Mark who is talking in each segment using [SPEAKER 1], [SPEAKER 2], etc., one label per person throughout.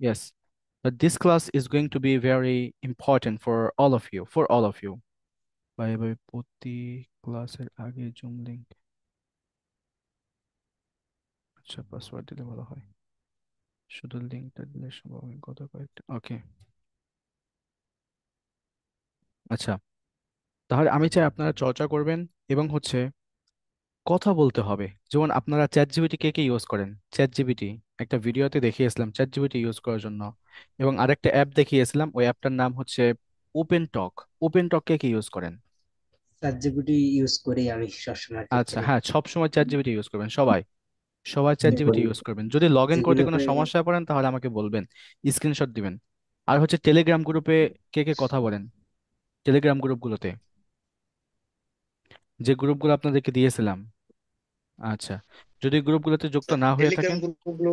[SPEAKER 1] Yes, but this class is going to be very important for all of you, for all of you. Bye bye প্রতি ক্লাসের আগে zoom link, আচ্ছা password দিলে ভালো হয়, শুধু লিংকটা দিলে সম্ভব হয় কত কয়েকটা, ওকে। আচ্ছা, তাহলে আমি চাই আপনারা চর্চা করবেন এবং কথা বলতে হবে। যেমন আপনারা চ্যাট জিপিটি কে কে ইউজ করেন? চ্যাট জিপিটি একটা ভিডিওতে দেখিয়েছিলাম চ্যাট জিপিটি ইউজ করার জন্য, এবং আরেকটা অ্যাপ দেখিয়েছিলাম, ওই অ্যাপটার নাম হচ্ছে ওপেন টক। ওপেন টক কে কে ইউজ করেন?
[SPEAKER 2] চ্যাট জিপিটি ইউজ করি আমি সবসময়
[SPEAKER 1] আচ্ছা,
[SPEAKER 2] ক্ষেত্রে।
[SPEAKER 1] হ্যাঁ, সব সময় চ্যাট জিপিটি ইউজ করবেন সবাই, সবাই চ্যাট জিপিটি
[SPEAKER 2] ওই
[SPEAKER 1] ইউজ করবেন। যদি লগ ইন করতে কোনো
[SPEAKER 2] যেগুলোতে
[SPEAKER 1] সমস্যায় পড়েন তাহলে আমাকে বলবেন, স্ক্রিনশট দিবেন। আর টেলিগ্রাম গ্রুপে কে কে কথা বলেন? টেলিগ্রাম গ্রুপগুলোতে, যে গ্রুপগুলো আপনাদেরকে দিয়েছিলাম। আচ্ছা, যদি গ্রুপগুলোতে যুক্ত না হয়ে
[SPEAKER 2] টেলিগ্রাম
[SPEAKER 1] থাকেন,
[SPEAKER 2] গ্রুপগুলো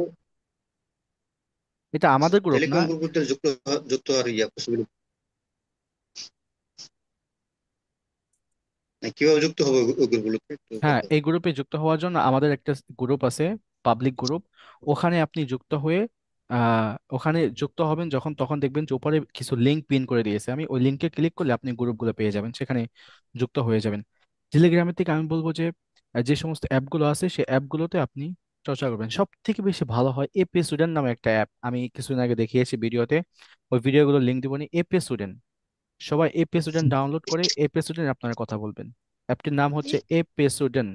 [SPEAKER 1] এটা আমাদের গ্রুপ না।
[SPEAKER 2] টেলিগ্রাম গ্রুপগুলোতে যুক্ত হওয়ার পসিবল কিভাবে যুক্ত হবে ওই গ্রুপগুলোতে একটু
[SPEAKER 1] হ্যাঁ,
[SPEAKER 2] বলবেন?
[SPEAKER 1] এই গ্রুপে যুক্ত হওয়ার জন্য আমাদের একটা গ্রুপ আছে, পাবলিক গ্রুপ। ওখানে আপনি যুক্ত হয়ে ওখানে যুক্ত হবেন যখন, তখন দেখবেন যে উপরে কিছু লিঙ্ক পিন করে দিয়েছে, আমি ওই লিঙ্কে ক্লিক করলে আপনি গ্রুপগুলো পেয়ে যাবেন, সেখানে যুক্ত হয়ে যাবেন। টেলিগ্রামের থেকে আমি বলবো যে যে সমস্ত অ্যাপগুলো আছে সেই অ্যাপগুলোতে আপনি চর্চা করবেন। সব থেকে বেশি ভালো হয় এপি স্টুডেন্ট নামে একটা অ্যাপ, আমি কিছুদিন আগে দেখিয়েছি ভিডিওতে, ওই ভিডিওগুলো লিঙ্ক দিব নি। এপি স্টুডেন্ট, সবাই এপি স্টুডেন্ট ডাউনলোড করে এপি স্টুডেন্ট আপনারা কথা বলবেন। অ্যাপটির নাম হচ্ছে AP student.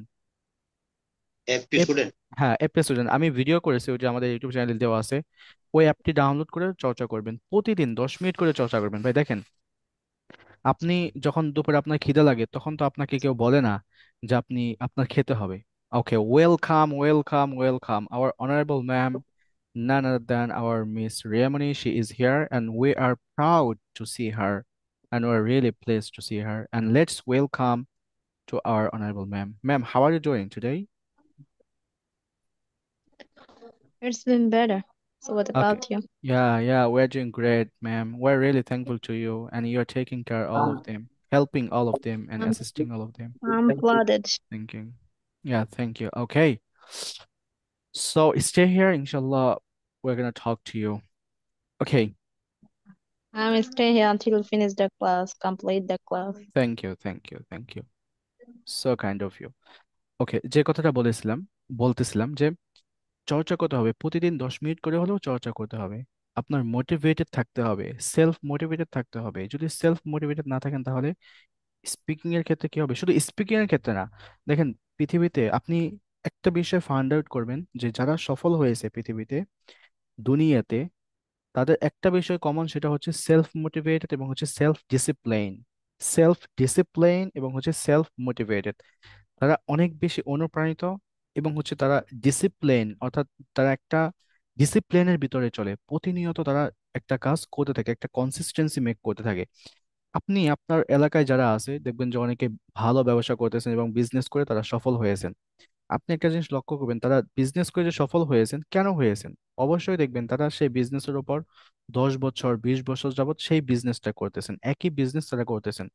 [SPEAKER 2] FP
[SPEAKER 1] app,
[SPEAKER 2] student.
[SPEAKER 1] হ্যাঁ এপি স্টুডেন্ট, আমি ভিডিও করেছি, ওই যে আমাদের ইউটিউব চ্যানেলে দেওয়া আছে। ওই অ্যাপটি ডাউনলোড করে চর্চা করবেন, প্রতিদিন 10 মিনিট করে চর্চা করবেন। ভাই দেখেন, আপনি যখন দুপুরে আপনার খিদে লাগে তখন তো আপনাকে কেউ বলে না যে আপনি আপনার খেতে হবে। Okay, welcome welcome welcome our honourable ma'am, none other than our Miss Rayamani. She is here and we are proud to see her, and we're really pleased to see her. And let's welcome to our honorable ma'am. Ma'am, how are you doing today?
[SPEAKER 3] It's been better. So what
[SPEAKER 1] Okay.
[SPEAKER 3] about you?
[SPEAKER 1] Yeah, yeah, we're doing great, ma'am. We're really thankful to you, and you're taking care all of them, helping all of them, and
[SPEAKER 3] I'm
[SPEAKER 1] assisting all of them.
[SPEAKER 3] I'm flooded.
[SPEAKER 1] Thank you. Yeah, thank you. Okay. So stay here, inshallah. We're gonna talk to you. Okay.
[SPEAKER 3] I'm stay here until we finish the class, complete the class.
[SPEAKER 1] Thank you, thank you, thank you. So kind of you. ওকে, যে কথাটা বলতেছিলাম যে চর্চা করতে হবে, প্রতিদিন 10 minute করে হলেও চর্চা করতে হবে। আপনার মোটিভেটেড থাকতে হবে, সেলফ মোটিভেটেড থাকতে হবে। যদি সেলফ মোটিভেটেড না থাকেন তাহলে স্পিকিং এর ক্ষেত্রে কি হবে? শুধু স্পিকিং এর ক্ষেত্রে না, দেখেন পৃথিবীতে আপনি একটা বিষয় ফাইন্ড আউট করবেন যে যারা সফল হয়েছে পৃথিবীতে, দুনিয়াতে, তাদের একটা বিষয় কমন, সেটা হচ্ছে সেলফ মোটিভেটেড এবং সেলফ ডিসিপ্লিন। সেলফ ডিসিপ্লিন এবং সেলফ মোটিভেটেড। তারা অনেক বেশি অনুপ্রাণিত এবং তারা ডিসিপ্লিন, অর্থাৎ তারা একটা ডিসিপ্লিনের ভিতরে চলে, প্রতিনিয়ত তারা একটা কাজ করতে থাকে, একটা কনসিস্টেন্সি মেক করতে থাকে। আপনি আপনার এলাকায় যারা আছে দেখবেন যে অনেকে ভালো ব্যবসা করতেছেন এবং বিজনেস করে তারা সফল হয়েছেন। আপনি একটা জিনিস লক্ষ্য করবেন, তারা বিজনেস করে যে সফল হয়েছেন, কেন হয়েছেন? অবশ্যই দেখবেন তারা সেই বিজনেসের উপর 10 বছর 20 বছর যাবত সেই বিজনেসটা করতেছেন, একই বিজনেস তারা করতেছেন।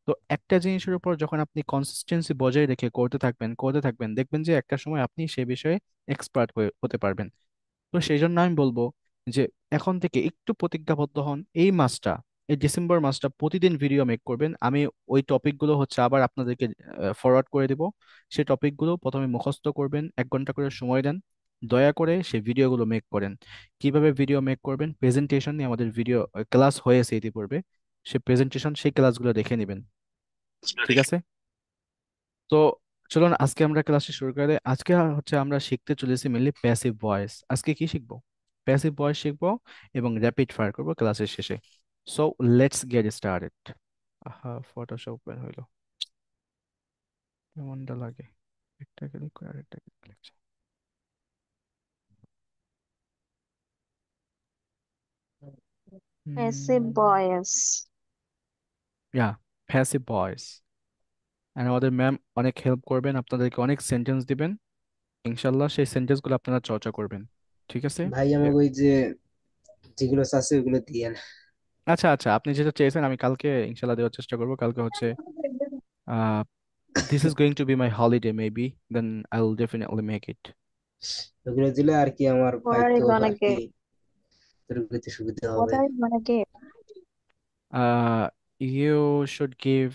[SPEAKER 1] তো একটা জিনিসের উপর যখন আপনি কনসিস্টেন্সি বজায় রেখে করতে থাকবেন দেখবেন যে একটা সময় আপনি সে বিষয়ে এক্সপার্ট হতে পারবেন। তো সেই জন্য আমি বলবো যে এখন থেকে একটু প্রতিজ্ঞাবদ্ধ হন, এই মাসটা, এই ডিসেম্বর মাসটা প্রতিদিন ভিডিও মেক করবেন। আমি ওই টপিকগুলো আবার আপনাদেরকে ফরওয়ার্ড করে দিব। সেই টপিকগুলো প্রথমে মুখস্থ করবেন, 1 ঘন্টা করে সময় দেন, দয়া করে সেই ভিডিওগুলো মেক করেন। কিভাবে ভিডিও মেক করবেন? প্রেজেন্টেশন নিয়ে আমাদের ভিডিও ক্লাস হয়েছে ইতিপূর্বে, সেই প্রেজেন্টেশন সেই ক্লাসগুলো দেখে নেবেন। ঠিক আছে? তো চলুন আজকে আমরা ক্লাসটি শুরু করে দিই। আজকে আমরা শিখতে চলেছি মেনলি প্যাসিভ ভয়েস। আজকে কি শিখবো? প্যাসিভ ভয়েস শিখবো এবং র্যাপিড ফায়ার করবো ক্লাসের শেষে। So let's get started. আহা, ফটোশপ ওপেন হইলো, কেমনটা লাগে? একটা ক্লিক করে আরেকটা ক্লিক।
[SPEAKER 3] Passive voice.
[SPEAKER 1] ইয়া, প্যাসিভ ভয়েস। আর আমাদের ম্যাম অনেক হেল্প করবেন, আপনাদেরকে অনেক সেন্টেন্স দিবেন, ইনশাল্লাহ সেই সেন্টেন্সগুলো আপনারা চর্চা করবেন। ঠিক আছে?
[SPEAKER 2] ভাই আমাকে ওই যে যেগুলো আছে ওগুলো দিয়ে না।
[SPEAKER 1] আচ্ছা আচ্ছা, আপনি যেটা চেয়েছেন আমি কালকে ইনশাল্লাহ দেওয়ার চেষ্টা করবো। কালকে আহ this is going to be my holiday maybe, then I'll definitely make it.
[SPEAKER 2] ওগুলো দিলে আর কি আমার
[SPEAKER 3] Where are you
[SPEAKER 2] পাইতো
[SPEAKER 3] gonna
[SPEAKER 2] আর কি।
[SPEAKER 3] get?
[SPEAKER 2] উত্তর করতে সুবিধা
[SPEAKER 3] What
[SPEAKER 2] হবে।
[SPEAKER 3] are you gonna give?
[SPEAKER 1] You should give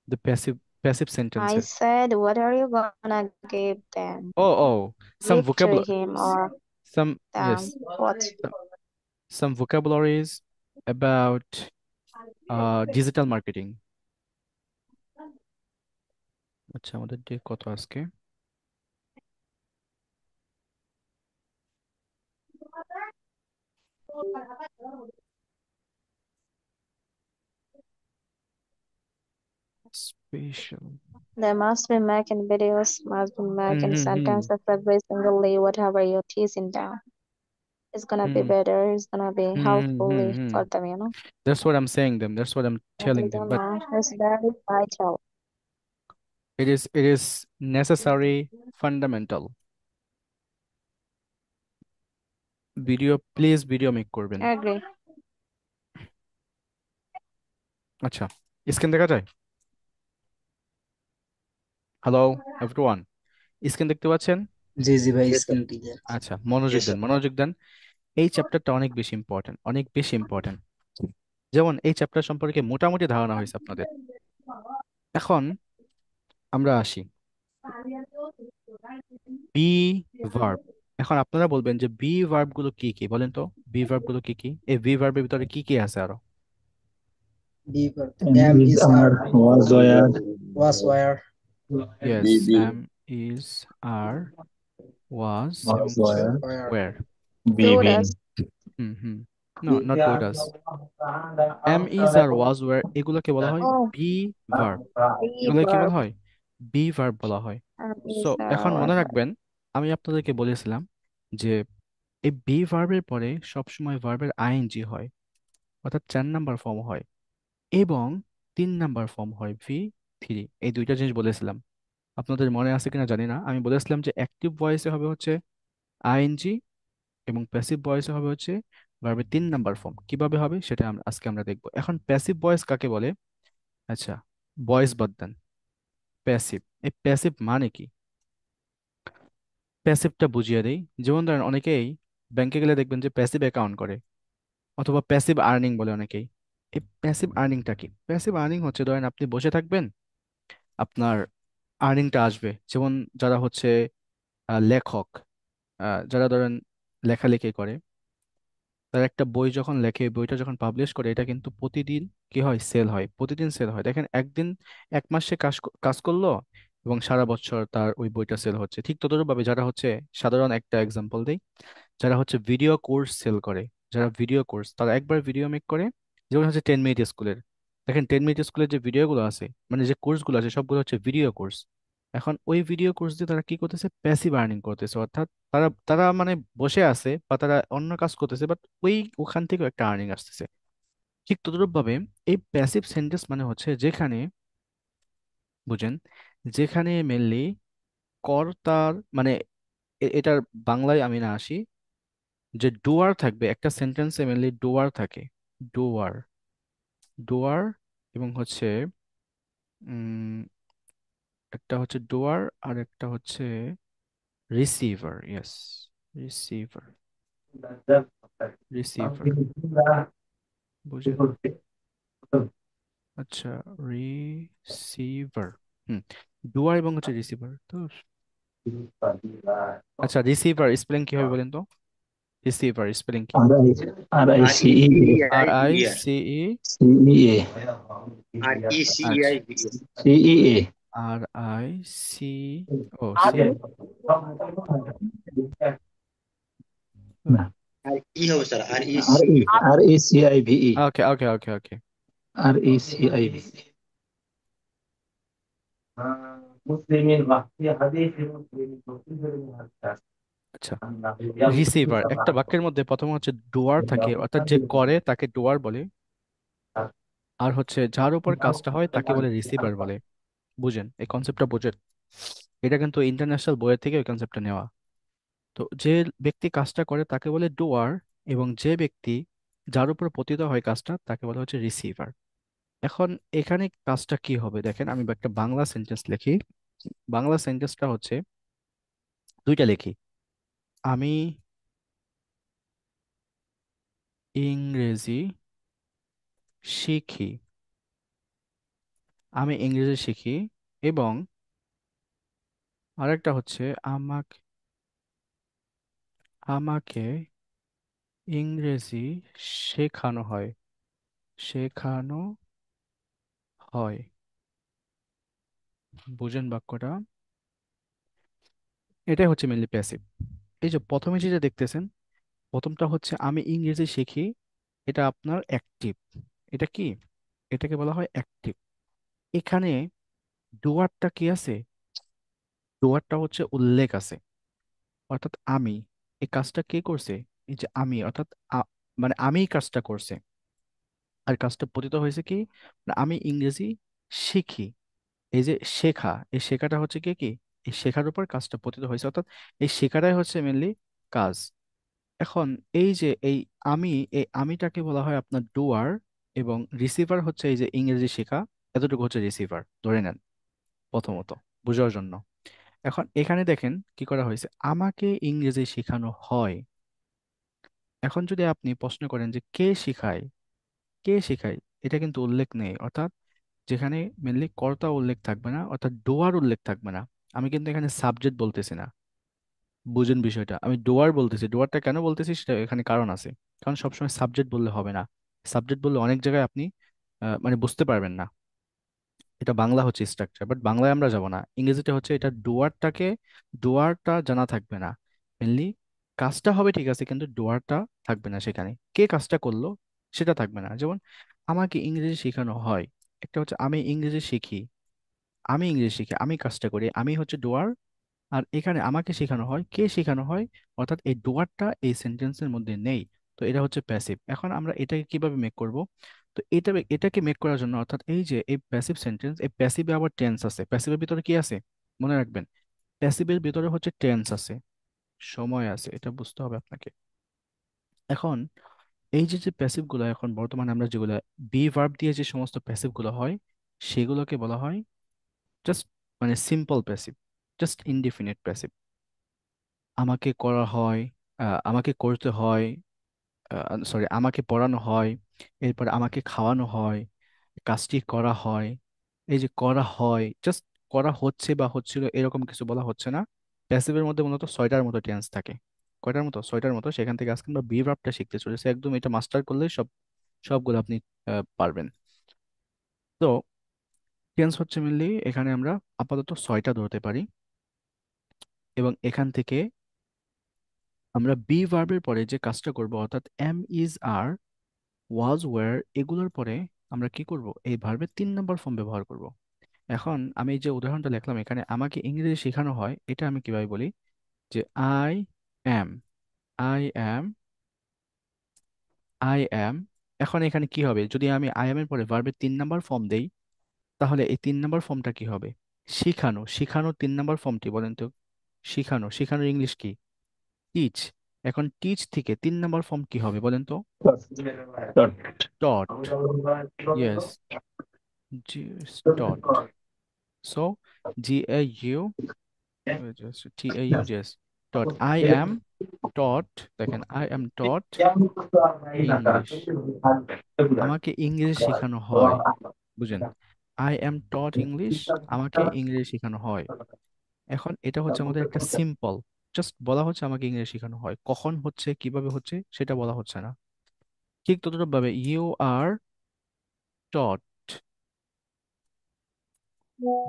[SPEAKER 1] the passive
[SPEAKER 3] I
[SPEAKER 1] sentences.
[SPEAKER 3] said, what are you gonna give them?
[SPEAKER 1] Oh, some
[SPEAKER 3] Give to
[SPEAKER 1] vocabulary,
[SPEAKER 3] him or
[SPEAKER 1] some
[SPEAKER 3] them?
[SPEAKER 1] yes,
[SPEAKER 3] What?
[SPEAKER 1] some, some vocabularies about digital marketing. আচ্ছা আমাদের day কত আজকে? Special.
[SPEAKER 3] They must be making videos, must be
[SPEAKER 1] hmm
[SPEAKER 3] making
[SPEAKER 1] hmm hmm
[SPEAKER 3] sentences every single day, whatever you're teasing down. It's gonna be
[SPEAKER 1] hmm
[SPEAKER 3] better, it's gonna be
[SPEAKER 1] hmm hmm hmm
[SPEAKER 3] helpfully
[SPEAKER 1] hmm
[SPEAKER 3] for them, you know?
[SPEAKER 1] That's what I'm saying them. That's what I'm
[SPEAKER 3] I really
[SPEAKER 1] telling them.
[SPEAKER 3] don't
[SPEAKER 1] But
[SPEAKER 3] know. It's very vital.
[SPEAKER 1] it is necessary, fundamental. Video please video make করবেন।
[SPEAKER 3] I agree.
[SPEAKER 1] আচ্ছা screen দেখা যায়? Hello everyone, screen দেখতে পাচ্ছেন?
[SPEAKER 2] জি জি ভাই, screen clear.
[SPEAKER 1] আচ্ছা মনোযোগ
[SPEAKER 4] Yes,
[SPEAKER 1] দেন,
[SPEAKER 4] sir.
[SPEAKER 1] মনোযোগ দেন। এই চ্যাপ্টারটা অনেক বেশি ইম্পর্টেন্ট, অনেক বেশি ইম্পর্টেন্ট। যেমন এই চ্যাপ্টার সম্পর্কে মোটামুটি ধারণা হয়েছে আপনাদের। এখন আমরা আসি বি ভার্ব। এখন আপনারা বলবেন যে বি ভার্ব গুলো কি কি, বলেন তো বি ভার্ব গুলো কি কি, এই বি ভার্বের ভিতরে কি কি আছে আরো?
[SPEAKER 2] Be verb,
[SPEAKER 5] And
[SPEAKER 2] am
[SPEAKER 5] is
[SPEAKER 2] is are,
[SPEAKER 5] our was where
[SPEAKER 2] was were,
[SPEAKER 1] yes,
[SPEAKER 4] Maybe
[SPEAKER 1] am is, are, was এবং
[SPEAKER 5] was
[SPEAKER 1] হচ্ছে
[SPEAKER 5] where
[SPEAKER 2] were.
[SPEAKER 1] Were.
[SPEAKER 3] So
[SPEAKER 5] BB.
[SPEAKER 3] does
[SPEAKER 1] hmm hmm, no not good us. Am is are was were এগুলোকে বলা হয়
[SPEAKER 3] oh
[SPEAKER 1] be verb.
[SPEAKER 3] be
[SPEAKER 1] এগুলোকে কি
[SPEAKER 3] verb
[SPEAKER 1] বলা হয়? Be verb বলা হয়। সো
[SPEAKER 3] is
[SPEAKER 1] এখন
[SPEAKER 3] what
[SPEAKER 1] মনে রাখবেন, আমি আপনাদেরকে বলেছিলাম যে এই বি ভার্বের পরে সবসময় ভার্বের আইএনজি হয়, অর্থাৎ 4 নাম্বার ফর্ম হয়, এবং 3 নাম্বার ফর্ম হয় ভি থ্রি। এই দুইটা জিনিস বলেছিলাম, আপনাদের মনে আছে কিনা জানি না। আমি বলেছিলাম যে অ্যাক্টিভ ভয়েসে হবে হচ্ছে আইএনজি, এবং প্যাসিভ ভয়েসে হবে হচ্ছে ভার্বের 3 নাম্বার ফর্ম। কিভাবে হবে সেটা আজকে আমরা দেখবো। এখন প্যাসিভ ভয়েস কাকে বলে? আচ্ছা ভয়েস বাদ দেন, প্যাসিভ, এই প্যাসিভ মানে কি? প্যাসিভটা বুঝিয়ে দেই। যেমন ধরেন অনেকেই ব্যাংকে গেলে দেখবেন যে প্যাসিভ অ্যাকাউন্ট করে, অথবা প্যাসিভ আর্নিং বলে অনেকেই। এই প্যাসিভ আর্নিংটা কি? প্যাসিভ আর্নিং হচ্ছে ধরেন আপনি বসে থাকবেন, আপনার আর্নিংটা আসবে। যেমন যারা হচ্ছে লেখক, যারা ধরেন লেখালেখি করে, তারা একটা বই যখন লেখে, বইটা যখন পাবলিশ করে, এটা কিন্তু প্রতিদিন কি হয়, সেল হয়, প্রতিদিন সেল হয়। দেখেন একদিন, 1 মাস সে কাজ করলো এবং সারা বছর তার ওই বইটা সেল হচ্ছে। ঠিক ততভাবে যারা হচ্ছে, সাধারণ একটা এক্সাম্পল দেই, যারা হচ্ছে ভিডিও কোর্স সেল করে, যারা ভিডিও কোর্স, তারা একবার ভিডিও মেক করে, যেমন হচ্ছে 10 মিনিট স্কুলের। দেখেন 10 মিনিট স্কুলের যে ভিডিওগুলো আছে, মানে যে কোর্সগুলো আছে, সবগুলো হচ্ছে ভিডিও কোর্স। এখন ওই ভিডিও কোর্স দিয়ে তারা কি করতেছে, প্যাসিভ আর্নিং করতেছে, অর্থাৎ তারা তারা মানে বসে আছে বা তারা অন্য কাজ করতেছে, বাট ওখান থেকেও একটা আর্নিং আসতেছে। ঠিক তদ্রুপভাবে এই প্যাসিভ সেন্টেন্স মানে হচ্ছে যেখানে, বুঝেন, যেখানে মেনলি কর্তার মানে এটার বাংলায় আমি না আসি, যে ডুয়ার থাকবে একটা সেন্টেন্সে, মেনলি ডুয়ার থাকে, ডুয়ার, ডুয়ার, এবং হচ্ছে উম একটা হচ্ছে ডুয়ার আর একটা হচ্ছে রিসিভার। ইয়েস, রিসিভার, রিসিভার, বুঝেন? আচ্ছা রিসিভার, হুম, ডুয়ার এবং হচ্ছে রিসিভার তো। আচ্ছা রিসিভার স্পেলিং কি হবে বলেন তো? রিসিভার স্পেলিং কি? R I
[SPEAKER 4] RECEIVER.
[SPEAKER 1] C E, আচ্ছা,
[SPEAKER 5] CEA.
[SPEAKER 1] R I C, O C,
[SPEAKER 3] RE
[SPEAKER 4] আর কি হবে স্যার? আর is
[SPEAKER 5] RECIVE.
[SPEAKER 1] Okay okay okay okay.
[SPEAKER 5] RECIVE.
[SPEAKER 1] আচ্ছা রিসিভার একটা বাক্যের মধ্যে প্রথমে হচ্ছে ডুয়ার থাকে, অর্থাৎ যে করে তাকে ডুয়ার বলে, আর হচ্ছে যার উপর কাজটা হয় তাকে বলে রিসিভার বলে। বুঝেন এই কনসেপ্টটা, বুঝেন? এটা কিন্তু ইন্টারন্যাশনাল বইয়ের থেকে ওই কনসেপ্টটা নেওয়া। তো যে ব্যক্তি কাজটা করে তাকে বলে ডুয়ার, এবং যে ব্যক্তি, যার উপর পতিত হয় কাজটা, তাকে বলা হচ্ছে রিসিভার। এখন এখানে কাজটা কি হবে দেখেন, আমি একটা বাংলা সেন্টেন্স লিখি। বাংলা সেন্টেন্সটা হচ্ছে, দুইটা লিখি। আমি ইংরেজি শিখি। আমি ইংরেজি শিখি এবং আরেকটা হচ্ছে আমাকে আমাকে ইংরেজি শেখানো হয়। শেখানো হয়। বুঝেন বাক্যটা? এটাই হচ্ছে মেনলি প্যাসিভ। এই যে প্রথমে যেটা দেখতেছেন, প্রথমটা হচ্ছে আমি ইংরেজি শিখি, এটা আপনার অ্যাক্টিভ। এটা কি? এটাকে বলা হয় অ্যাক্টিভ। এখানে ডুয়ারটা কি আছে? ডুয়ারটা হচ্ছে উল্লেখ আছে, অর্থাৎ আমি। এই কাজটা কে করছে? এই যে আমি, অর্থাৎ মানে আমিই কাজটা করছে। আর কাজটা পতিত হয়েছে কি? না, আমি ইংরেজি শিখি। এই যে শেখা, এই শেখাটা হচ্ছে কি কি এই শেখার উপর কাজটা পতিত হয়েছে, অর্থাৎ এই শেখাটাই হচ্ছে মেনলি কাজ। এখন এই যে এই আমিটাকে বলা হয় আপনার ডুয়ার, এবং রিসিভার হচ্ছে এই যে ইংরেজি শেখা, এতটুকু হচ্ছে রিসিভার ধরে নেন প্রথমত, বোঝার জন্য। এখন এখানে দেখেন কি করা হয়েছে, আমাকে ইংরেজি শেখানো হয়। এখন যদি আপনি প্রশ্ন করেন যে কে শিখায়, কে শিখায়, এটা কিন্তু উল্লেখ নেই, অর্থাৎ যেখানে মেনলি কর্তা উল্লেখ থাকবে না, অর্থাৎ ডোয়ার উল্লেখ থাকবে না। আমি কিন্তু এখানে সাবজেক্ট বলতেছি না। বুঝেন বিষয়টা? আমি ডোয়ার বলতেছি। ডোয়ারটা কেন বলতেছি সেটা এখানে কারণ আছে। কারণ সবসময় সাবজেক্ট বললে হবে না। সাবজেক্ট বললে অনেক জায়গায় আপনি মানে বুঝতে পারবেন না। এটা বাংলা হচ্ছে স্ট্রাকচার, বাট বাংলায় আমরা যাব না, ইংরেজিতে হচ্ছে এটা ডোয়ারটাকে, ডোয়ারটা জানা থাকবে না। মেনলি কাজটা হবে ঠিক আছে, কিন্তু ডোয়ারটা থাকবে না সেখানে। কে কাজটা করলো সেটা থাকবে না। যেমন আমাকে ইংরেজি শেখানো হয়, একটা হচ্ছে আমি ইংরেজি শিখি। আমি ইংরেজি শিখি, আমি কাজটা করি, আমি হচ্ছে ডোয়ার। আর এখানে আমাকে শেখানো হয়, কে শেখানো হয়, অর্থাৎ এই ডুয়ারটা এই সেন্টেন্সের মধ্যে নেই। তো এটা হচ্ছে প্যাসিভ। এখন আমরা এটাকে কিভাবে মেক করব? তো এটাকে মেক করার জন্য, অর্থাৎ এই যে এই প্যাসিভ সেন্টেন্স, এই প্যাসিভে আবার টেন্স আছে। প্যাসিভের ভিতরে কি আছে মনে রাখবেন? প্যাসিভের ভিতরে হচ্ছে টেন্স আছে, সময় আছে, এটা বুঝতে হবে আপনাকে। এখন এই যে যে প্যাসিভ গুলো এখন বর্তমানে আমরা যেগুলো বি ভার্ব দিয়ে যে সমস্ত প্যাসিভ গুলো হয়, সেগুলোকে বলা হয় জাস্ট মানে simple passive, just indefinite passive. আমাকে করা হয়, আমাকে করতে হয়, সরি আমাকে পড়ানো হয়, এরপর আমাকে খাওয়ানো হয়, কাজটি করা হয়। এই যে করা হয়, জাস্ট করা হচ্ছে বা হচ্ছিল এরকম কিছু বলা হচ্ছে না। প্যাসিভের মধ্যে মূলত ছয়টার মতো টেন্স থাকে। কয়টার মতো? ছয়টার মতো। সেখান থেকে আজকে আমরা বি ভার্বটা শিখতে চলেছি, একদম এটা মাস্টার করলে সবগুলো আপনি পারবেন। তো টেন্স হচ্ছে মেনলি এখানে আমরা আপাতত ছয়টা ধরতে পারি, এবং এখান থেকে আমরা বি ভার্বের পরে যে কাজটা করব, অর্থাৎ am is are was were, এগুলোর পরে আমরা কি করব? এই ভার্বের 3 নম্বর ফর্ম ব্যবহার করব। এখন আমি এই যে উদাহরণটা লিখলাম এখানে, আমাকে ইংরেজি শেখানো হয়, এটা আমি কিভাবে বলি? যে am I am I am. এখন এখানে কি হবে, যদি আমি আই অ্যাম এর পরে ভার্বের 3 নম্বর ফর্ম দেই, তাহলে এই 3 নম্বর ফর্মটা কি হবে? শিখানো। শিখানোর 3 নম্বর ফর্মটি বলেন তো? শিখানো, শিখানোর ইংলিশ কি? টিচ। এখন টিচ থেকে 3 নম্বর ফর্ম কি হবে বলেন তো?
[SPEAKER 5] Dot.
[SPEAKER 1] Taught. Yes, taught. So GAU, just TAU, just dot I am taught, দেখেন I am taught English, আমাকে ইংরেজি শেখানো হয়। বুঝেন? I am taught English, আমাকে ইংরেজি শেখানো হয়। এখন এটা হচ্ছে আমাদের একটা সিম্পল, জাস্ট বলা হচ্ছে আমাকে ইংরেজি শেখানো হয়, কখন হচ্ছে কিভাবে হচ্ছে সেটা বলা হচ্ছে না। ঠিক ততটা ভাবে you are taught,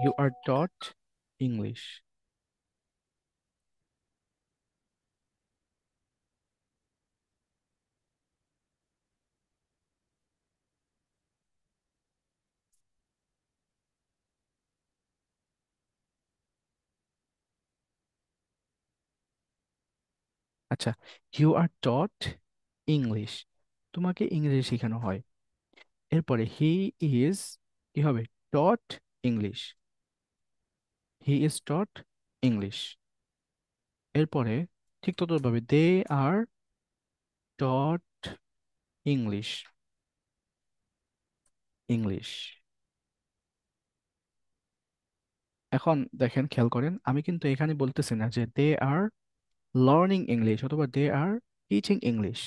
[SPEAKER 1] you are taught English. আচ্ছা, ইউ আর টট ইংলিশ, তোমাকে ইংরেজি শেখানো হয়। এরপরে হি ইজ, কি হবে? Taught English, he is taught English. এরপরে ঠিক ততভাবে দে আর টট ইংলিশ, ইংলিশ। এখন দেখেন, খেয়াল করেন, আমি কিন্তু এখানে বলতেছি না যে দে আর লার্নিং ইংলিশ অথবা দে আর টিচিং ইংলিশ।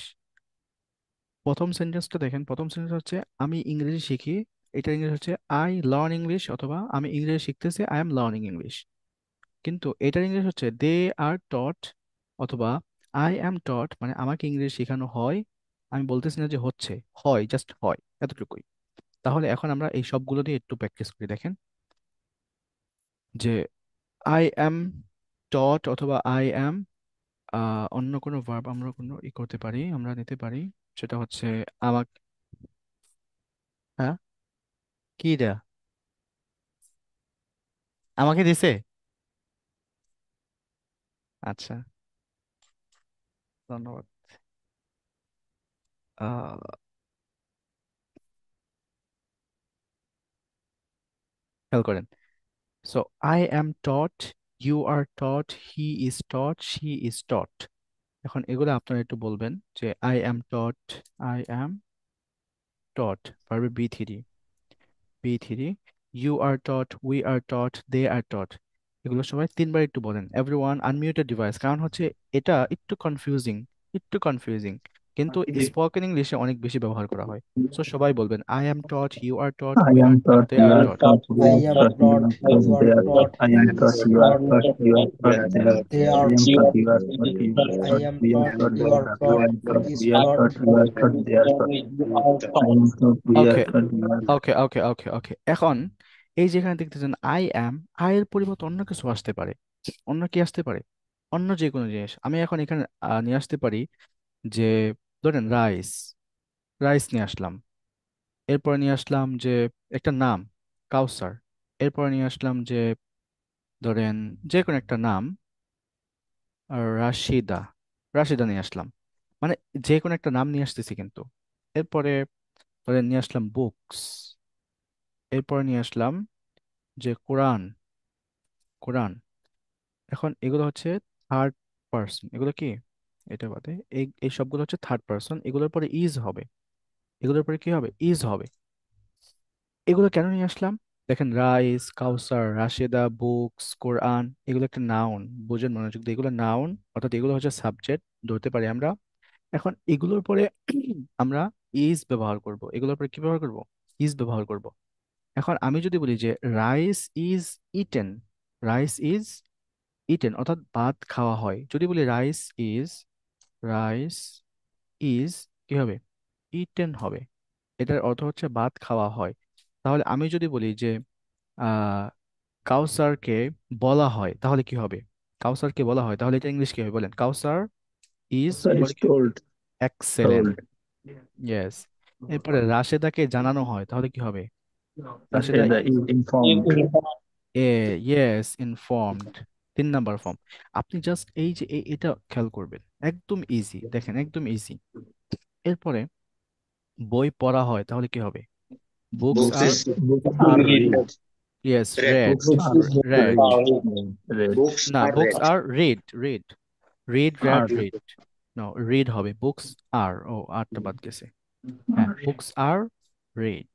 [SPEAKER 1] প্রথম সেন্টেন্সটা দেখেন, প্রথম সেন্টেন্স হচ্ছে আমি ইংরেজি শিখি, এটার ইংরেজি হচ্ছে আই লার্ন ইংলিশ, অথবা আমি ইংরেজি শিখতেছি, আই এম লার্নিং ইংলিশ। কিন্তু এটার ইংলিশ হচ্ছে দে আর টট, অথবা আই অ্যাম টট, মানে আমাকে ইংরেজি শেখানো হয়। আমি বলতেছি না যে হচ্ছে, হয়, জাস্ট হয়, এতটুকুই। তাহলে এখন আমরা এই সবগুলো দিয়ে একটু প্র্যাকটিস করি। দেখেন যে আই অ্যাম টট অথবা আই অ্যাম, অন্য কোনো ভার্ব আমরা কোনো করতে পারি, আমরা নিতে পারি। সেটা হচ্ছে আমাকে, হ্যাঁ, কি দেয়া আমাকে দিছে। আচ্ছা, ধন্যবাদ। আহ খেয়াল করেন। So I am taught, you are taught, he is taught, she is taught. এখন এগুলো আপনারা একটু বলবেন যে I am taught, I am taught, ভার্বে V three, V three, you are taught, we are taught, they are taught. এগুলো সবাই তিনবার একটু বলেন। এভরিওয়ান আনমিউটেড ডিভাইস, কারণ হচ্ছে এটা একটু কনফিউজিং, একটু কনফিউজিং, কিন্তু স্পোকেন ইংলিশে অনেক বেশি ব্যবহার করা হয়। সো সবাই বলবেন I am taught, you are taught,
[SPEAKER 5] I
[SPEAKER 1] we are
[SPEAKER 5] am
[SPEAKER 1] taught,
[SPEAKER 5] taught,
[SPEAKER 1] they
[SPEAKER 5] you
[SPEAKER 1] are
[SPEAKER 5] are
[SPEAKER 1] taught.
[SPEAKER 5] taught, we
[SPEAKER 2] I
[SPEAKER 5] are
[SPEAKER 2] am
[SPEAKER 5] taught, you
[SPEAKER 2] taught,
[SPEAKER 5] are taught,
[SPEAKER 2] you
[SPEAKER 5] they
[SPEAKER 2] are
[SPEAKER 5] are taught.
[SPEAKER 2] taught,
[SPEAKER 5] I
[SPEAKER 2] he
[SPEAKER 5] am
[SPEAKER 2] is
[SPEAKER 5] taught, you are
[SPEAKER 2] taught,
[SPEAKER 5] taught, you are taught, they are
[SPEAKER 2] they
[SPEAKER 5] taught. I
[SPEAKER 2] are
[SPEAKER 5] am taught,
[SPEAKER 2] taught.
[SPEAKER 5] you are taught, you are
[SPEAKER 2] I
[SPEAKER 5] taught,
[SPEAKER 2] am
[SPEAKER 5] we are
[SPEAKER 2] taught,
[SPEAKER 5] taught,
[SPEAKER 2] you
[SPEAKER 5] they are
[SPEAKER 2] are
[SPEAKER 5] taught. I
[SPEAKER 2] taught,
[SPEAKER 5] am
[SPEAKER 2] he
[SPEAKER 5] taught,
[SPEAKER 2] is
[SPEAKER 5] we are
[SPEAKER 2] taught.
[SPEAKER 5] taught, you are taught, they are taught. I am taught, we are
[SPEAKER 1] okay,
[SPEAKER 5] taught, you are taught.
[SPEAKER 1] Okay, okay, okay, ওকে। এখন এই যেখানে দেখতেছেন I am, I এর পরিবর্তে অন্য কিছু আসতে পারে। অন্য কি আসতে পারে? অন্য যে কোনো জিনিস আমি এখন এখানে নিয়ে আসতে পারি। যে ধরেন রাইস, রাইস নিয়ে আসলাম। এরপরে নিয়ে আসলাম যে একটা নাম, কাউসার। এরপরে নিয়ে আসলাম যে ধরেন যে কোনো একটা নাম, রাশিদা, রাশিদা নিয়ে আসলাম। মানে যে কোনো একটা নাম নিয়ে আসতেছি কিন্তু। এরপরে ধরেন নিয়ে আসলাম বুকস। এরপরে নিয়ে আসলাম যে কোরআন, কোরআন। এখন এগুলো হচ্ছে থার্ড পার্সন, এগুলো কি, এটা বাদে এই এই সবগুলো হচ্ছে থার্ড পার্সন, এগুলোর পরে ইজ হবে, এগুলোর পরে কি হবে, ইজ হবে। এগুলো কেন নিয়ে আসলাম? দেখেন রাইস, কাউসার, রাশেদা, বুকস, কোরআন, এগুলো একটা নাউন। বুঝেন মনোযোগ দিয়ে, এগুলো নাউন, অর্থাৎ এগুলো হচ্ছে সাবজেক্ট, ধরতে পারি আমরা। এখন এগুলোর পরে আমরা ইজ ব্যবহার করব, এগুলোর পরে কি ব্যবহার করব, ইজ ব্যবহার করব। এখন আমি যদি বলি যে rice is eaten, rice is eaten, অর্থাৎ ভাত খাওয়া হয়। যদি বলি রাইস ইজ, রাইস ইজ কি হবে, ইটেন হবে। এটার অর্থ হচ্ছে ভাত খাওয়া হয়। তাহলে আমি যদি বলি যে আহ কাউসারকে বলা হয়, তাহলে কি হবে? কাউসারকে বলা হয়, তাহলে এটা ইংলিশ কি হবে বলেন? কাউসার ইজ,
[SPEAKER 5] Sir
[SPEAKER 1] পরে
[SPEAKER 5] is
[SPEAKER 1] কি হবে,
[SPEAKER 5] told,
[SPEAKER 1] এক্সেলেন্ট।
[SPEAKER 5] told.
[SPEAKER 1] ইয়েস। এরপরে রাশেদাকে জানানো হয়, তাহলে কি হবে? Rasheda
[SPEAKER 5] Rashida
[SPEAKER 1] is,
[SPEAKER 5] is informed.
[SPEAKER 1] Yes, informed. তিন নাম্বার ফর্ম। আপনি জাস্ট এই যে এটা খেয়াল করবেন, একদম ইজি, দেখেন একদম ইজি। এরপরে বই পড়া হয়, তাহলে কি হবে? Books
[SPEAKER 4] Books
[SPEAKER 1] are,
[SPEAKER 4] is
[SPEAKER 5] Books are read.
[SPEAKER 1] Yes,
[SPEAKER 4] read.
[SPEAKER 1] Read,
[SPEAKER 5] Books are
[SPEAKER 1] read.
[SPEAKER 5] read. Read.
[SPEAKER 4] Books
[SPEAKER 1] না,
[SPEAKER 4] are
[SPEAKER 1] books
[SPEAKER 4] read.
[SPEAKER 1] Are read, read, read, read,
[SPEAKER 5] Are
[SPEAKER 1] read. No, read হবে, বুকস আর, ও আরটা বাদ গেছে। হ্যাঁ, বুকস আর রিড।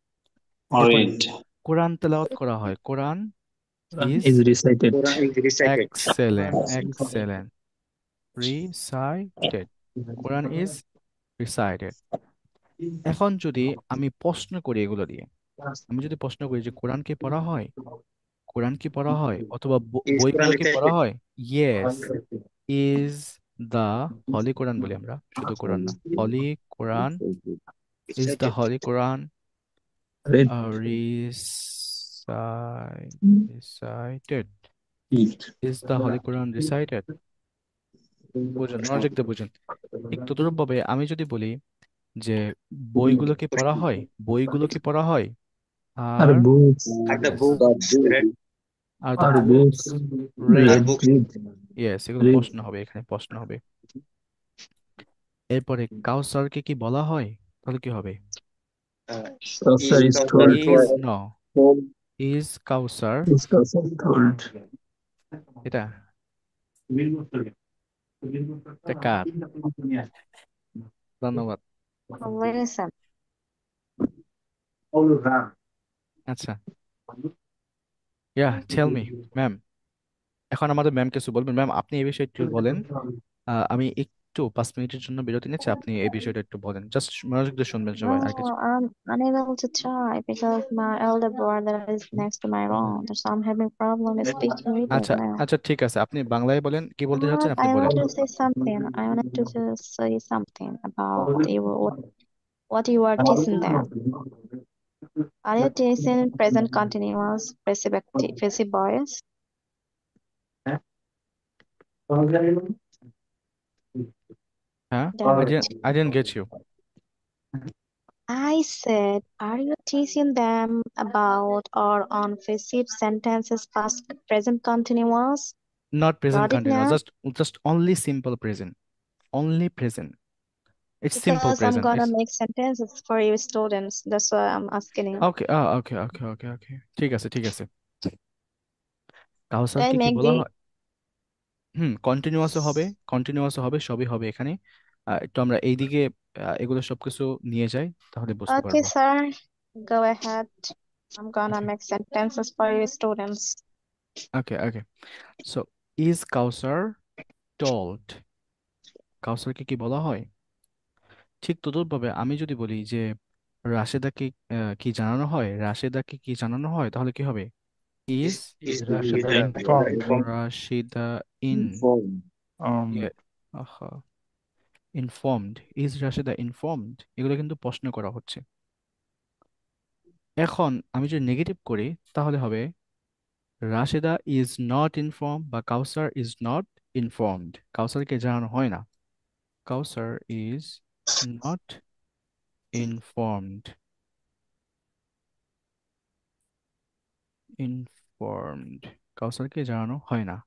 [SPEAKER 1] এরপরে
[SPEAKER 6] Read.
[SPEAKER 1] Quran তেলাওয়াত করা হয়, Quran is,
[SPEAKER 5] is recited.
[SPEAKER 4] Quran is recited.
[SPEAKER 1] Excellent,
[SPEAKER 2] Quran is
[SPEAKER 1] excellent, recited, Quran is recited. এখন যদি আমি প্রশ্ন করি এগুলো দিয়ে, আমি যদি প্রশ্ন করি যে কোরআন কি পড়া হয়, কোরআন কি পড়া হয়, অথবা
[SPEAKER 4] Is Quran
[SPEAKER 1] বইগুলো কি পড়া
[SPEAKER 4] recited?
[SPEAKER 1] হয়, yes, is the holy Quran বলি আমরা, শুধু কোরআন না, holy Quran, is the
[SPEAKER 4] Recited.
[SPEAKER 1] Holy Quran
[SPEAKER 5] Read.
[SPEAKER 1] Recited, is the holy Quran recited. বুঝুন, মনোযোগ দিয়ে বুঝুন। ঠিক তদ্রুপভাবে আমি যদি বলি যে বইগুলো কি পড়া হয়, বইগুলো কি পড়া হয়,
[SPEAKER 5] Are
[SPEAKER 1] are,
[SPEAKER 5] books.
[SPEAKER 4] Are the
[SPEAKER 1] yes,
[SPEAKER 4] books read?
[SPEAKER 1] Are the
[SPEAKER 5] Are
[SPEAKER 1] books
[SPEAKER 5] books.
[SPEAKER 1] Read,
[SPEAKER 4] Are
[SPEAKER 5] Read.
[SPEAKER 4] books
[SPEAKER 5] Read.
[SPEAKER 1] Yes, এগুলো
[SPEAKER 5] Read.
[SPEAKER 1] প্রশ্ন হবে, এখানে প্রশ্ন হবে। এরপরে কাউসারকে কি বলা হয়, তাহলে কি হবে?
[SPEAKER 4] uh,
[SPEAKER 5] Professor
[SPEAKER 4] is
[SPEAKER 5] is
[SPEAKER 4] Quran
[SPEAKER 5] told.
[SPEAKER 1] Is,
[SPEAKER 4] told?
[SPEAKER 1] No, is Kawsar,
[SPEAKER 5] Is also told.
[SPEAKER 1] এটা, এটা কার? ধন্যবাদ।
[SPEAKER 3] Listen.
[SPEAKER 1] আচ্ছা, ইয়া টেল মি ম্যাম। এখন আমাদের ম্যাম কিছু বলবেন। ম্যাম আপনি এই বিষয়ে একটু বলেন। আমি একটু 5 মিনিটের জন্য বিরতি নিচ্ছে, আপনি এই বিষয়টা একটু বলেন, জাস্ট মনোযোগ দিয়ে শুনবেন সবাই, আর কিছু।
[SPEAKER 3] No, I'm unable to talk because my elder brother is next to my room. So I'm having problem speaking with you
[SPEAKER 1] আচ্ছা
[SPEAKER 3] now.
[SPEAKER 1] আচ্ছা, ঠিক আছে, আপনি বাংলায় বলেন, কি বলতে চাচ্ছেন
[SPEAKER 3] But
[SPEAKER 1] আপনি
[SPEAKER 3] I
[SPEAKER 1] বলেন।
[SPEAKER 3] want to say something. I wanted to just say something about you, what you are teaching them. Are you teaching present continuous passive voice?
[SPEAKER 1] হ্যাঁ, I
[SPEAKER 3] That
[SPEAKER 1] didn't I didn't get you.
[SPEAKER 3] I said, are you teaching them about or on passive sentences past present continuous?
[SPEAKER 1] Not present
[SPEAKER 3] Got it
[SPEAKER 1] continuous,
[SPEAKER 3] now?
[SPEAKER 1] just only simple present, only present. It's simple
[SPEAKER 3] Because I'm
[SPEAKER 1] present.
[SPEAKER 3] gonna
[SPEAKER 1] It's
[SPEAKER 3] make sentences for you students. That's why I'm asking you.
[SPEAKER 1] okay. Okay, okay, okay, okay. ঠিক আছে, ঠিক আছে।
[SPEAKER 3] Should I
[SPEAKER 1] কাউসারকে কি
[SPEAKER 3] make
[SPEAKER 1] বলা
[SPEAKER 3] the
[SPEAKER 1] হয়? কন্টিনিউয়াসও হবে, কন্টিনিউয়াসও হবে, সবই হবে এখানে। একটু আমরা এইদিকে এগুলো সবকিছু নিয়ে যাই, তাহলে বুঝতে
[SPEAKER 3] Okay,
[SPEAKER 1] পারবো।
[SPEAKER 3] sir, go ahead. I'm gonna make sentences for you students.
[SPEAKER 1] Okay okay, so is Kausar told? কাউসারকে কি বলা হয়? ঠিক তদ্রুপভাবে আমি যদি বলি যে রাশেদাকে কি জানানো হয়, রাশেদাকে কি জানানো হয়, তাহলে কি হবে? Is
[SPEAKER 4] is
[SPEAKER 5] Rashida informed.
[SPEAKER 4] informed.
[SPEAKER 1] Rashida in
[SPEAKER 5] Informed. Um,
[SPEAKER 1] informed, is Rasheda informed, এগুলো কিন্তু প্রশ্ন করা হচ্ছে। এখন আমি যদি নেগেটিভ করি, তাহলে হবে রাশেদা ইজ নট ইনফর্ম বা কাউসার ইজ নট ইনফর্মড, কাউসারকে জানানো হয় না। কাউসার ইজ নট ইনফর্মড, ইনফর্মড, কাউসারকে জানানো হয় না।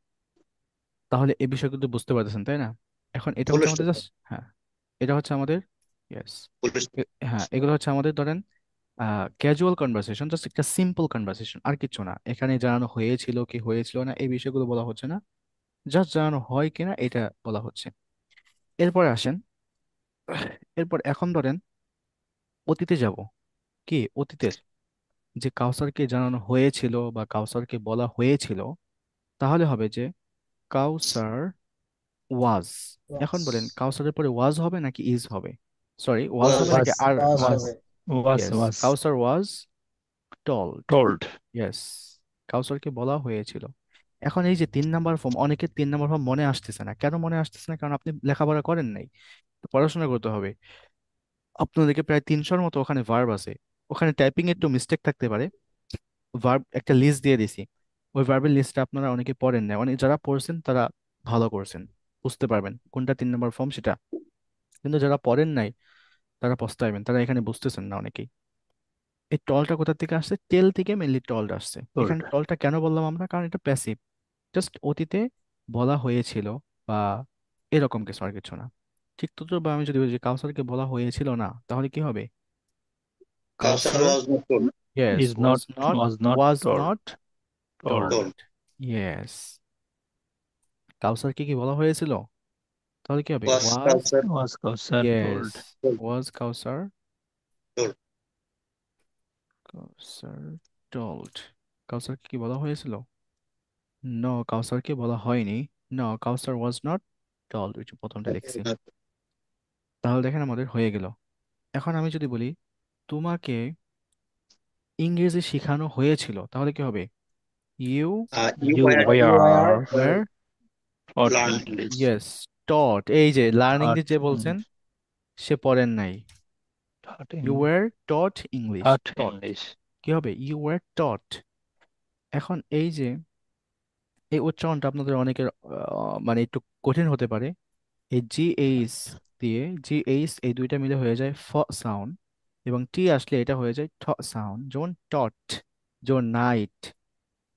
[SPEAKER 1] তাহলে এই বিষয় কিন্তু বুঝতে পারতেছেন, তাই না? এখন এটা
[SPEAKER 4] Full
[SPEAKER 1] হচ্ছে আমাদের
[SPEAKER 4] stop.
[SPEAKER 1] জাস্ট, হ্যাঁ, এটা হচ্ছে আমাদের, ইয়েস,
[SPEAKER 4] Full stop.
[SPEAKER 1] হ্যাঁ, এগুলো হচ্ছে আমাদের ধরেন ক্যাজুয়াল কনভারসেশন, জাস্ট একটা সিম্পল কনভারসেশন, আর কিছু না। এখানে জানানো হয়েছিল কি হয়েছিল না এই বিষয়গুলো বলা হচ্ছে না, জাস্ট জানানো হয় কিনা এটা বলা হচ্ছে। এরপরে আসেন, এরপর এখন ধরেন অতীতে যাব। কি অতীতের, যে কাউসারকে জানানো হয়েছিল বা কাউসারকে বলা হয়েছিল, তাহলে হবে যে কাউসার ওয়াজ। এখন বলেন কাউসারের পরে ওয়াজ হবে নাকি ইজ হবে? সরি, ওয়াজ হবে
[SPEAKER 4] Was
[SPEAKER 1] নাকি
[SPEAKER 5] was
[SPEAKER 1] আর
[SPEAKER 2] was
[SPEAKER 1] ওয়াজ?
[SPEAKER 5] was
[SPEAKER 2] হবে।
[SPEAKER 1] Yes,
[SPEAKER 5] was
[SPEAKER 1] Kausar was told.
[SPEAKER 5] told.
[SPEAKER 1] Yes, কাউসারকে বলা হয়েছিল। এখন এই যে 3 নাম্বার ফর্ম, অনেকের 3 নাম্বার ফর্ম মনে আসতেছে না। কেন মনে আসতেছে না? কারণ আপনি লেখাপড়া করেন নাই। তো পড়াশোনা করতে হবে। আপনাদেরকে প্রায় 300-র মতো ওখানে ভার্ব আছে। ওখানে টাইপিং একটু মিস্টেক থাকতে পারে। ভার্ব একটা লিস্ট দিয়ে দিছি, ওই ভার্বের লিস্টটা আপনারা অনেকে পড়েন না, অনেক যারা পড়ছেন তারা ভালো করছেন, বুঝতে পারবেন কোনটা 3 নাম্বার ফর্ম সেটা। কিন্তু যারা পড়েন নাই তারা পস্তাইবেন, তারা এখানে বুঝতেছেন না অনেকেই। এই টলটা কোথা থেকে আসছে? টেল থেকে মেনলি টলটা আসছে। এখানে
[SPEAKER 5] Told.
[SPEAKER 1] টলটা কেন বললাম আমরা? কারণ এটা প্যাসিভ, জাস্ট অতীতে বলা হয়েছিল বা এরকম কিছু, আর কিছু না। ঠিক তো, বা আমি যদি বলি যে কাউসারকে বলা হয়েছিল না, তাহলে কি হবে?
[SPEAKER 4] Kausar
[SPEAKER 1] Kausar,
[SPEAKER 4] was not told.
[SPEAKER 1] Yes,
[SPEAKER 5] Is not was not
[SPEAKER 1] was
[SPEAKER 5] told.
[SPEAKER 1] Not
[SPEAKER 5] Told.
[SPEAKER 1] Told. Yes, কাউসারকে কি বলা হয়েছিল? তাহলে কি হবে?
[SPEAKER 4] Was
[SPEAKER 1] was,
[SPEAKER 4] Kausar
[SPEAKER 5] Was Kausar
[SPEAKER 1] yes,
[SPEAKER 5] told.
[SPEAKER 4] told?
[SPEAKER 1] Was Kausar,
[SPEAKER 4] Told.
[SPEAKER 1] Kausar told, কাউসারকে কি বলা হয়েছিল? নো, কাউসারকে বলা হয়নি। No, Kausar was not told, ওই যে প্রথমটা লিখছি। তাহলে দেখেন আমাদের হয়ে গেল। এখন আমি যদি বলি তোমাকে ইংরেজি শেখানো হয়েছিল, তাহলে কি হবে? You
[SPEAKER 4] You
[SPEAKER 5] You
[SPEAKER 4] were
[SPEAKER 2] You are
[SPEAKER 5] were
[SPEAKER 1] were,
[SPEAKER 5] taught
[SPEAKER 4] learned.
[SPEAKER 5] English.
[SPEAKER 1] Yes, taught, এই যে লার্নিং
[SPEAKER 5] Taught
[SPEAKER 1] দিয়ে যে বলছেন,
[SPEAKER 5] English.
[SPEAKER 1] সে পড়েন নাই।
[SPEAKER 5] Taught
[SPEAKER 1] you
[SPEAKER 5] in
[SPEAKER 1] were taught English,
[SPEAKER 5] taught
[SPEAKER 1] taught,
[SPEAKER 5] English.
[SPEAKER 1] কি হবে? You were taught. এখন এই যে এই উচ্চারণটা আপনাদের অনেকের মানে একটু কঠিন হতে পারে। এই জি এইচ দিয়ে, জি এইচ এই দুইটা মিলে হয়ে যায় ফ সাউন্ড, এবং টি আসলে এটা হয়ে যায় ঠ সাউন্ড। যেমন টট, যেমন নাইট,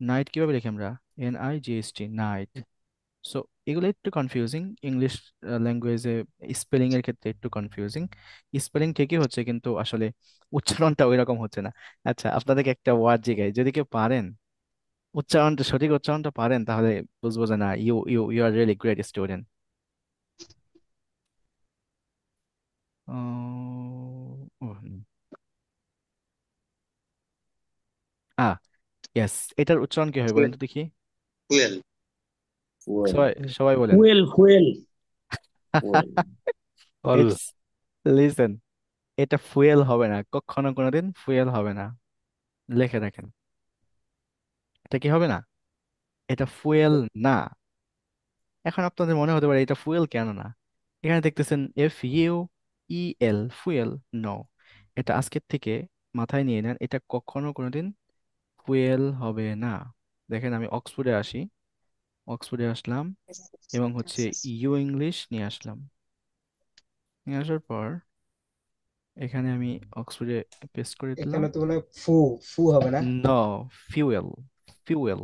[SPEAKER 1] নাইট কিভাবে লিখি আমরা? NIGHT, night. সো এগুলো একটু কনফিউজিং ইংলিশ ল্যাঙ্গুয়েজে, স্পেলিং এর ক্ষেত্রে একটু কনফিউজিং। স্পেলিং ঠিকই হচ্ছে কিন্তু আসলে উচ্চারণটা ওই রকম হচ্ছে না। আচ্ছা, আপনাদেরকে একটা ওয়ার্ড জিগাই, যদি কেউ পারেন উচ্চারণটা, সঠিক উচ্চারণটা পারেন, তাহলে বুঝবো যে না, you you you are really great student. Yes, এটার উচ্চারণ কি হয় বলেন তো দেখি?
[SPEAKER 4] Well,
[SPEAKER 5] Well.
[SPEAKER 1] সবাই সবাই বলেন।
[SPEAKER 5] Fuel, fuel. fuel. Fuel.
[SPEAKER 1] It's listen, এটা ফুয়েল হবে না, কখনো কোনোদিন ফুয়েল হবে না। লিখে রাখেন, এটা কি হবে না, এটা ফুয়েল না। এখন আপনাদের মনে হতে পারে এটা ফুয়েল কেন না, এখানে দেখতেছেন FUEL, ফুয়েল। নো, এটা আজকের থেকে মাথায় নিয়ে নেন, এটা কখনো কোনোদিন ফুয়েল হবে না। দেখেন আমি অক্সফোর্ডে আসি, অক্সফোর্ডে আসলাম
[SPEAKER 3] Yes,
[SPEAKER 1] এবং
[SPEAKER 3] yes,
[SPEAKER 1] হচ্ছে
[SPEAKER 3] yes.
[SPEAKER 1] ইউ ইংলিশ নিয়ে আসলাম। নিয়ে আসার পর এখানে আমি অক্সফোর্ডে পেস্ট করে দিলাম।
[SPEAKER 2] এখানে তো মনে হয় ফু ফু হবে না।
[SPEAKER 1] No, fuel, fuel.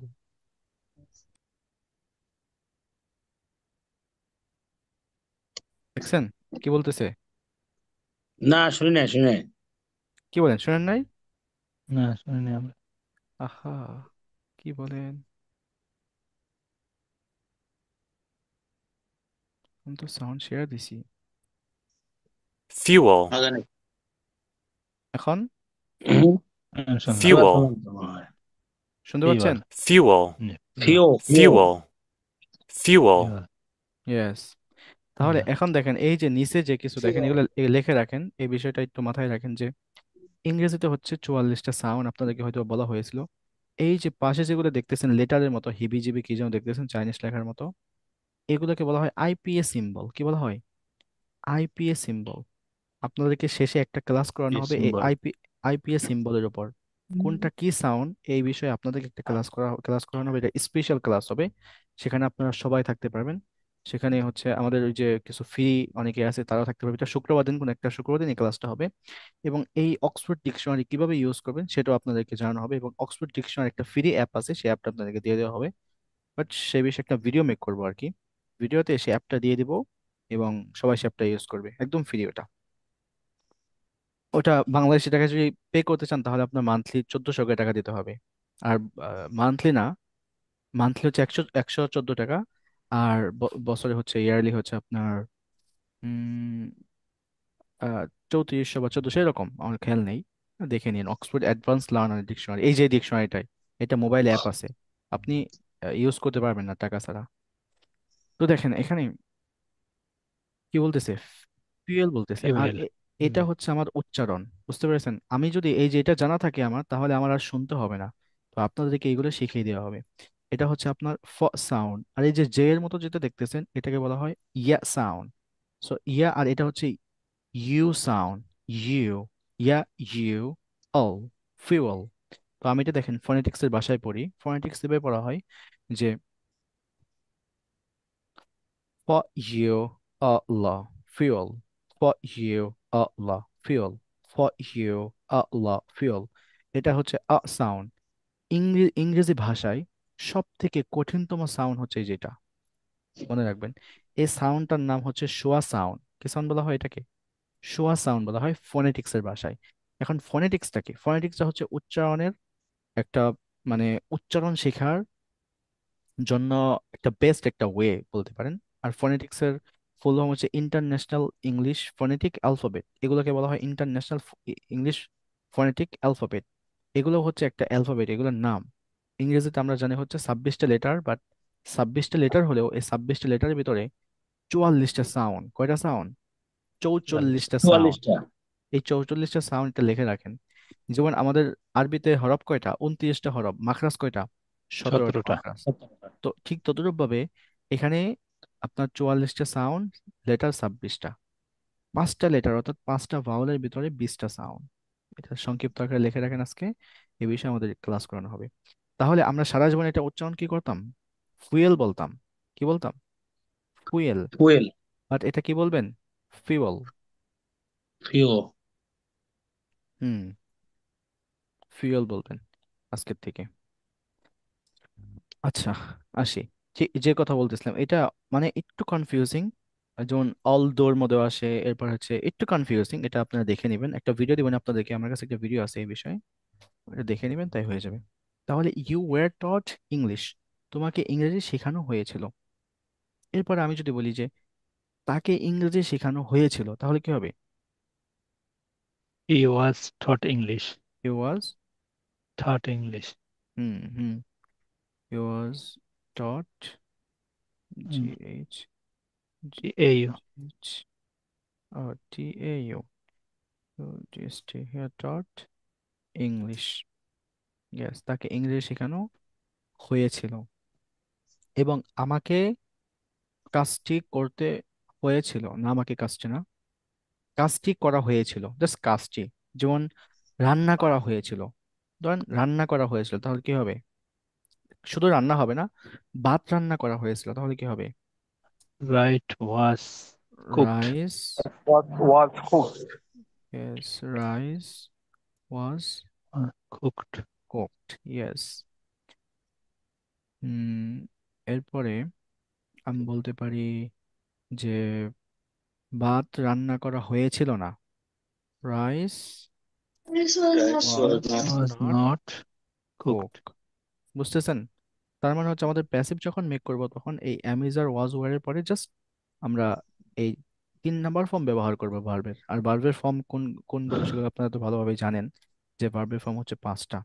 [SPEAKER 1] দেখছেন কি বলতেছে?
[SPEAKER 5] না, শুনি নাই, শুনি নাই।
[SPEAKER 1] কি বলেন, শোনেন নাই?
[SPEAKER 5] না, শুনি নাই আমরা।
[SPEAKER 1] আহা, কি বলেন, আমি তো সাউন্ড শেয়ার দিছি।
[SPEAKER 6] fuel,
[SPEAKER 5] জানি।
[SPEAKER 1] এখন
[SPEAKER 5] শুনলাম। এবার
[SPEAKER 6] fuel,
[SPEAKER 5] শুনলাম তো মনে হয়।
[SPEAKER 1] শুনতে
[SPEAKER 5] এইবার
[SPEAKER 1] পাচ্ছেন?
[SPEAKER 6] fuel,
[SPEAKER 5] ফিও ফিও
[SPEAKER 6] fuel, fuel,
[SPEAKER 1] yes. তাহলে এখন দেখেন এই যে নিচে যে কিছু দেখেন এগুলো লিখে রাখেন, এই বিষয়টা একটু মাথায় রাখেন যে ইংরেজিতে হচ্ছে 44টা সাউন্ড, আপনাদেরকে হয়তো বলা হয়েছিল। এই যে পাশে যেগুলো দেখতেছেন লেটারের মতো হিবিজিবি কি যেন দেখতেছেন চাইনিজ লেখার মতো, এগুলোকে বলা হয় আইপিএ সিম্বল। কি বলা হয়? IPA symbol. আপনাদেরকে শেষে একটা ক্লাস করানো হবে এই
[SPEAKER 5] সিম্বল।
[SPEAKER 1] আইপিএস সিম্বলের উপর, কোনটা কি সাউন্ড এই বিষয়ে আপনাদেরকে একটা ক্লাস করানো হবে। এটা স্পেশাল ক্লাস হবে, সেখানে আপনারা সবাই থাকতে পারবেন। সেখানে হচ্ছে আমাদের ওই যে কিছু ফ্রি অনেকে আছে তারাও থাকতে পারবে। এটা শুক্রবার দিন, কোন একটা শুক্রবার দিন এই ক্লাসটা হবে। এবং এই অক্সফোর্ড ডিকশনারি কিভাবে ইউজ করবেন সেটাও আপনাদেরকে জানানো হবে। এবং অক্সফোর্ড ডিকশনারি একটা ফ্রি অ্যাপ আছে, সেই অ্যাপটা আপনাদেরকে দিয়ে দেওয়া হবে। বাট সে বিষয়ে একটা ভিডিও মেক করবো আর কি, ভিডিওতে সে অ্যাপটা দিয়ে দিব এবং সবাই সে অ্যাপটা ইউজ করবে, একদম ফ্রি ওটা। ওটা বাংলাদেশি টাকা যদি পে করতে চান তাহলে আপনার মান্থলি 1400 টাকা দিতে হবে। আর মান্থলি না, মান্থলি হচ্ছে 114 টাকা। আর বছরে হচ্ছে ইয়ারলি হচ্ছে আপনার উম 3400 বা 1400 এরকম, আমার খেয়াল নেই। দেখে নিন অক্সফোর্ড অ্যাডভান্স লার্নার ডিকশনারি, এই যে ডিকশনারিটাই, এটা মোবাইল অ্যাপ আছে, আপনি ইউজ করতে পারবেন না টাকা ছাড়া। তো দেখেন এখানে কি বলতেছে, ফিউয়েল বলতেছে। আর
[SPEAKER 5] ফিউয়েল।
[SPEAKER 1] এটা হচ্ছে আমার উচ্চারণ, বুঝতে পেরেছেন? আমি যদি এই যে এটা জানা থাকে আমার, তাহলে আমার আর শুনতে হবে না। তো আপনাদেরকে এইগুলো শিখিয়ে দেওয়া হবে। এটা হচ্ছে আপনার ফ সাউন্ড, আর এই যে জে এর মতো যেটা দেখতেছেন এটাকে বলা হয় ইয়া সাউন্ড। সো ইয়া, আর এটা হচ্ছে U sound, U, yeah, U, O, fuel. তো আমি এটা দেখেন ফনেটিক্স এর ভাষায় পড়ি, ফনেটিক্স এভাবে পড়া হয় যে for you, Allah, fuel. For you, Allah, fuel. For you, Allah, fuel. এটা হচ্ছে আ সাউন্ড। ইংরেজি ভাষায় সব থেকে কঠিনতম সাউন্ড হচ্ছে এই যেটা, মনে রাখবেন। এই সাউন্ডটার নাম হচ্ছে শোয়া সাউন্ড। কি সাউন্ড বলা হয় এটাকে? শোয়া সাউন্ড বলা হয় ফোনেটিক্স এর ভাষায়। এখন ফোনেটিক্সটা কি? ফোনেটিক্সটা হচ্ছে উচ্চারণের একটা, মানে উচ্চারণ শেখার জন্য একটা বেস্ট একটা ওয়ে বলতে পারেন। আর ফনেটিক্স এর ফুল ফর্ম হচ্ছে ইন্টারন্যাশনাল ইংলিশ ফনেটিক অ্যালফাবেট, এগুলোকে বলা হয় ইন্টারন্যাশনাল ইংলিশ ফনেটিক অ্যালফাবেট। এগুলো হচ্ছে একটা অ্যালফাবেট, এগুলোর নাম ইংরেজিতে আমরা জানি হচ্ছে 26টা লেটার, বাট 26টা লেটার হলেও এই 26টা লেটারের ভিতরে 44টা সাউন্ড। কয়টা সাউন্ড? 44টা সাউন্ড।
[SPEAKER 5] 44টা।
[SPEAKER 1] এই 44টা সাউন্ড এটা লিখে রাখেন। যেমন আমাদের আরবিতে হরফ কয়টা? 29টা হরফ। মাখরাজ কয়টা? 17টা
[SPEAKER 5] 17টা।
[SPEAKER 1] মাখরাজ। তো ঠিক ততরূপ ভাবে এখানে আপনার 44টা সাউন্ড, লেটার 26টা, 5টা লেটার অর্থাৎ 5টা ভাওয়ালের ভিতরে 20টা সাউন্ড। এটা সংক্ষিপ্ত আকারে লিখে রাখেন আজকে, এই বিষয়ে আমাদের ক্লাস করানো হবে। তাহলে আমরা সারা জীবন এটা উচ্চারণ কি করতাম? ফুয়েল বলতাম। কি বলতাম? ফুয়েল।
[SPEAKER 5] ফুয়েল।
[SPEAKER 1] বাট এটা কি বলবেন? ফিউল।
[SPEAKER 5] ফিও।
[SPEAKER 1] হুম, ফিউল বলবেন আজকের থেকে। আচ্ছা, আসি যে কথা বলতেছিলাম, এটা মানে একটু কনফিউজিং। যেমন অল দোর মধ্যে আসে, এরপর হচ্ছে একটু কনফিউজিং, এটা আপনারা দেখে নেবেন, একটা ভিডিও দিবেন আপনাদেরকে, আমার কাছে একটা ভিডিও আছে এই বিষয়ে, এটা দেখে নেবেন তাই হয়ে যাবে। তাহলে ইউ ওয়্যার টট ইংলিশ, তোমাকে ইংরেজি শেখানো হয়েছিল। এরপর আমি যদি বলি যে তাকে ইংরেজি শেখানো হয়েছিল, তাহলে কি হবে?
[SPEAKER 5] He was taught English.
[SPEAKER 1] He was,
[SPEAKER 5] Taught English.
[SPEAKER 1] Hmm hmm, he was taught, G
[SPEAKER 5] Mm.
[SPEAKER 1] H
[SPEAKER 5] AU.
[SPEAKER 1] TAU stay here taught English. Yes, তাকে ইংরেজি শেখানো হয়েছিল এবং আমাকে কাজটি করতে হয়েছিল, না আমাকে কাজটি না, কাজটি করা হয়েছিল, জাস্ট কাজটি। যেমন রান্না করা হয়েছিল, ধরেন রান্না করা হয়েছিল, তাহলে কি হবে? শুধু রান্না হবে না, ভাত রান্না করা হয়েছিল, তাহলে কি হবে?
[SPEAKER 5] Right was cooked.
[SPEAKER 1] Rice,
[SPEAKER 7] was cooked.
[SPEAKER 1] Yes, rice was
[SPEAKER 5] Cooked.
[SPEAKER 1] Cooked, yes. Hmm, এরপরে আমি বলতে পারি যে ভাত রান্না করা হয়েছিল না, rice
[SPEAKER 4] Rice was
[SPEAKER 1] was
[SPEAKER 4] not
[SPEAKER 5] Was
[SPEAKER 1] not
[SPEAKER 5] not
[SPEAKER 1] cook.
[SPEAKER 5] cooked.
[SPEAKER 1] বুঝতেছেন? তার মানে হচ্ছে আমাদের প্যাসিভ যখন মেক করব তখন এই am is are was were এর পরে জাস্ট আমরা এই 3 নাম্বার ফর্ম ব্যবহার করব ভার্বের। আর ভার্বের ফর্ম কোন কোনগুলো সেগুলো আপনারা তো ভালোভাবে জানেন যে ভার্বের ফর্ম হচ্ছে 5টা।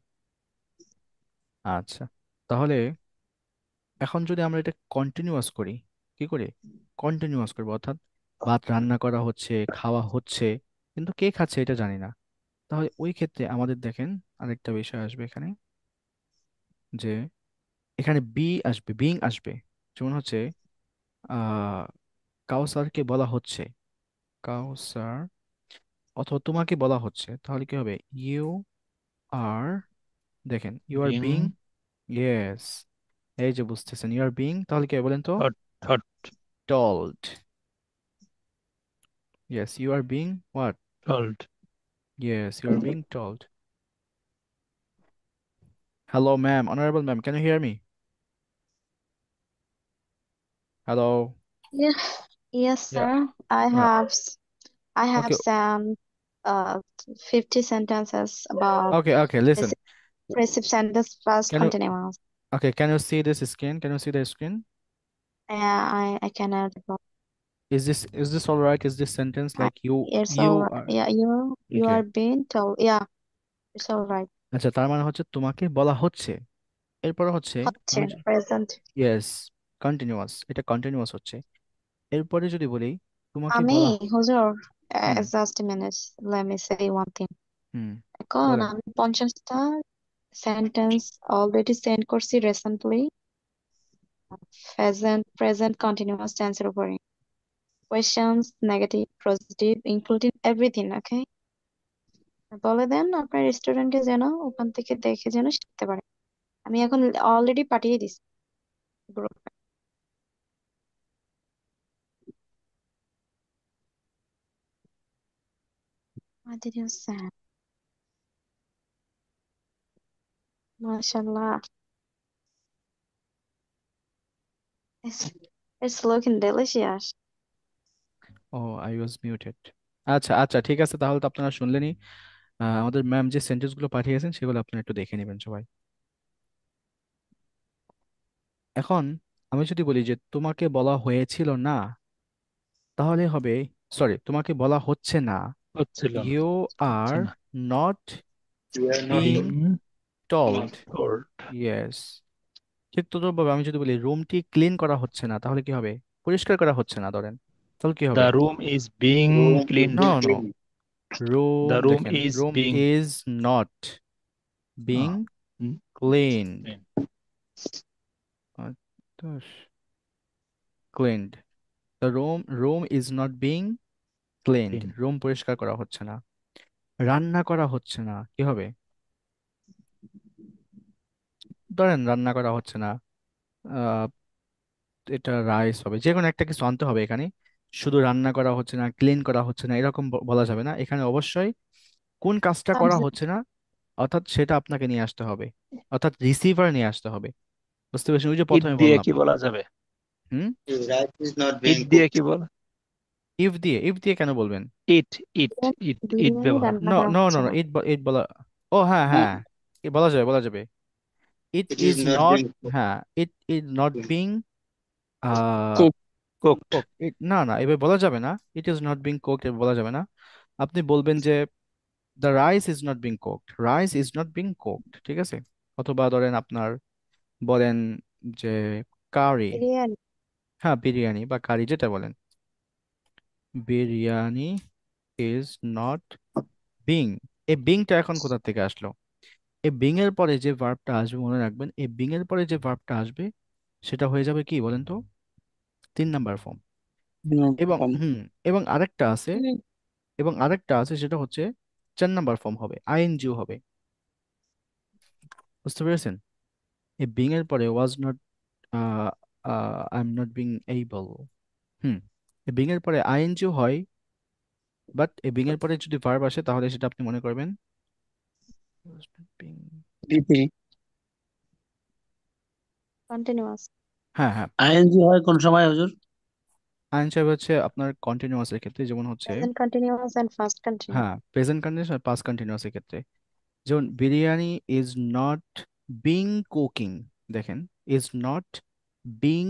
[SPEAKER 1] আচ্ছা, তাহলে এখন যদি আমরা এটা কন্টিনিউয়াস করি, কি করে কন্টিনিউয়াস করবো? অর্থাৎ ভাত রান্না করা হচ্ছে, খাওয়া হচ্ছে, কিন্তু কে খাচ্ছে এটা জানি না। তাহলে ওই ক্ষেত্রে আমাদের দেখেন আরেকটা বিষয় আসবে এখানে, যে এখানে বি আসবে, বিং আসবে। যেমন হচ্ছে আহ কাউসারকে বলা হচ্ছে, কাউসার, অথবা তোমাকে বলা হচ্ছে, তাহলে কি হবে? ইউ আর, দেখেন you are being,
[SPEAKER 5] Being
[SPEAKER 1] yes, এই যে বুঝতেছেন, ইউ আর বিং, তাহলে কি হবে বলেন তো?
[SPEAKER 5] taught. Taught.
[SPEAKER 1] Told, yes, you are being what?
[SPEAKER 5] Told.
[SPEAKER 1] ইয়েস, you are being told. Hello ma'am, honourable ma'am, can you hear me? Hello.
[SPEAKER 3] Yeah. Yes,
[SPEAKER 1] Yeah.
[SPEAKER 3] sir. I have
[SPEAKER 1] Okay.
[SPEAKER 3] some uh 50 sentences about
[SPEAKER 1] Okay. Okay. Listen.
[SPEAKER 3] passive passive sentence past
[SPEAKER 1] Can you?
[SPEAKER 3] continuous.
[SPEAKER 1] Okay. Can you see this screen? Can you see the screen?
[SPEAKER 3] Yeah, I cannot.
[SPEAKER 1] Is this all right? Is this sentence like you
[SPEAKER 3] It's all
[SPEAKER 1] you
[SPEAKER 3] right.
[SPEAKER 1] are
[SPEAKER 3] Yeah, you
[SPEAKER 1] okay?
[SPEAKER 3] are being told. Yeah, it's all right.
[SPEAKER 1] আচ্ছা, তার মানে হচ্ছে তোমাকে বলা হচ্ছে, এরপরে হচ্ছে
[SPEAKER 3] হচ্ছে
[SPEAKER 1] আমি
[SPEAKER 3] present.
[SPEAKER 1] ইয়েস, কন্টিনিউয়াস, এটা কন্টিনিউয়াস হচ্ছে। এরপরে যদি বলি তোমাকে
[SPEAKER 3] আমি
[SPEAKER 1] বলা,
[SPEAKER 3] হুজুর
[SPEAKER 1] হুম
[SPEAKER 3] just a minute. Let me say one thing.
[SPEAKER 1] হুম
[SPEAKER 3] এখন
[SPEAKER 1] বলেন।
[SPEAKER 3] আমি 50টা সেন্টেন্স অলরেডি সেন্ড করছি রিসেন্টলি প্রেজেন্ট কন্টিনিউয়াস টেন্সের উপরে questions negative positive including everything okay বলে দেন আপনার স্টুডেন্টকে যেন ওখান থেকে দেখে যেন শিখতে পারে আমি এখন অলরেডি পাঠিয়ে দিছি গ্রুপে What did you say? MashaAllah. It's, it's looking delicious.
[SPEAKER 1] Oh, I was muted. আচ্ছা আচ্ছা, ঠিক আছে, তাহলে তো আপনারা শুনলেনই। আমাদের ম্যাম যে সেন্টেন্স গুলো পাঠিয়েছেন সেগুলো আপনারা একটু দেখে নেবেন সবাই। এখন আমি যদি বলি যে তোমাকে বলা হয়েছিল না, তাহলে হবে, সরি, তোমাকে বলা হচ্ছে না,
[SPEAKER 5] হচ্ছিল না।
[SPEAKER 1] ইউ আর
[SPEAKER 5] হচ্ছে না।
[SPEAKER 1] Not
[SPEAKER 4] you are not
[SPEAKER 1] being
[SPEAKER 5] Being
[SPEAKER 1] told,
[SPEAKER 5] told.
[SPEAKER 1] Yes. ঠিক তদ্রুপভাবে আমি যদি বলি রুমটি ক্লিন করা হচ্ছে না, তাহলে কি হবে? পরিষ্কার করা হচ্ছে না ধরেন, তাহলে কি হবে?
[SPEAKER 5] The room is being
[SPEAKER 4] room
[SPEAKER 5] cleaned.
[SPEAKER 1] No
[SPEAKER 4] is
[SPEAKER 1] no,
[SPEAKER 4] clean.
[SPEAKER 1] Room,
[SPEAKER 5] The room
[SPEAKER 1] দেখেন
[SPEAKER 5] is
[SPEAKER 1] room
[SPEAKER 5] being
[SPEAKER 1] is not being
[SPEAKER 5] hmm,
[SPEAKER 1] cleaned,
[SPEAKER 5] cleaned.
[SPEAKER 1] Cleaned, the room is not being cleaned,
[SPEAKER 5] Cleaned.
[SPEAKER 1] Room পরিষ্কার করা হচ্ছে না। রান্না করা হচ্ছে না, কি হবে? ধরেন রান্না করা হচ্ছে না, আহ, এটা রাইস হবে, যে কোনো একটা কিছু আনতে হবে এখানে। শুধু রান্না করা হচ্ছে না, ক্লিন করা হচ্ছে না, এরকম বলা যাবে না। এখানে অবশ্যই কোন কাজটা করা
[SPEAKER 3] Subject.
[SPEAKER 1] হচ্ছে না, অর্থাৎ সেটা আপনাকে নিয়ে আসতে হবে, অর্থাৎ রিসিভার নিয়ে আসতে হবে। বুঝতে পেরেছেন? ওই যে
[SPEAKER 5] ইট
[SPEAKER 1] প্রথমে
[SPEAKER 5] দিয়ে
[SPEAKER 1] বললাম।
[SPEAKER 5] কি বলা যাবে?
[SPEAKER 1] হুম,
[SPEAKER 4] Rice is not
[SPEAKER 5] it
[SPEAKER 4] being
[SPEAKER 5] দিয়ে
[SPEAKER 4] cooked.
[SPEAKER 5] কি বলা?
[SPEAKER 1] ইফ দিয়ে কেন বলবেন?
[SPEAKER 5] ইট ইট ইট ইট
[SPEAKER 3] বিরিয়ানি
[SPEAKER 5] ব্যবহার।
[SPEAKER 3] রান্না
[SPEAKER 1] নো
[SPEAKER 3] করা
[SPEAKER 1] নো নো
[SPEAKER 3] হচ্ছে
[SPEAKER 1] নো,
[SPEAKER 3] না
[SPEAKER 1] ইট বলা, ও হ্যাঁ হ্যাঁ, বলা যাবে, বলা যাবে। ইট
[SPEAKER 4] It
[SPEAKER 1] is
[SPEAKER 4] is not
[SPEAKER 1] not,
[SPEAKER 4] being cooked.
[SPEAKER 1] হ্যাঁ, it is not being
[SPEAKER 5] cook cooked.
[SPEAKER 1] Cooked, না না, এবার বলা যাবে না, it is not being cooked বলা যাবে না। আপনি বলবেন যে the rice is not being cooked, rice is not being cooked, ঠিক আছে? অথবা ধরেন আপনার বলেন যে কারি,
[SPEAKER 3] বিরিয়ানি
[SPEAKER 1] হ্যাঁ বিরিয়ানি বা কারি যেটা বলেন, বিরিয়ানি ইজ নট বিং। এই বিংটা এখন কোথা থেকে আসলো? এই বিং এর পরে যে ভার্বটা আসবে মনে রাখবেন, এই বিং এর পরে যে ভার্বটা আসবে সেটা হয়ে যাবে কি বলেন তো? 3 নাম্বার ফর্ম। এবং এবং আরেকটা আছে, সেটা হচ্ছে 4 নাম্বার ফর্ম হবে, আইএনজিও হবে। বুঝতে পেরেছেন? এই বিং এর পরে was not, I am not being able. Hmm. এই বিং এর পরে আইএনজিও হয়, বাট এই বিং এর পরে যদি ভার্ব আসে তাহলে সেটা আপনি মনে করবেন was not being-
[SPEAKER 5] BP
[SPEAKER 3] continuous.
[SPEAKER 1] হ্যাঁ হ্যাঁ,
[SPEAKER 5] আইএনজি হয় কোন সময় হুজুর?
[SPEAKER 1] আইন সাহেব হচ্ছে আপনার কন্টিনিউয়াস এর ক্ষেত্রে, যেমন হচ্ছে
[SPEAKER 3] present continuous and first continuous.
[SPEAKER 1] হ্যাঁ প্রেজেন্ট কন্টিনিউয়াস আর পাস্ট কন্টিনিউয়াস এর ক্ষেত্রে। যেমন biryani is not being cooking, দেখেন ইজ নট বিং,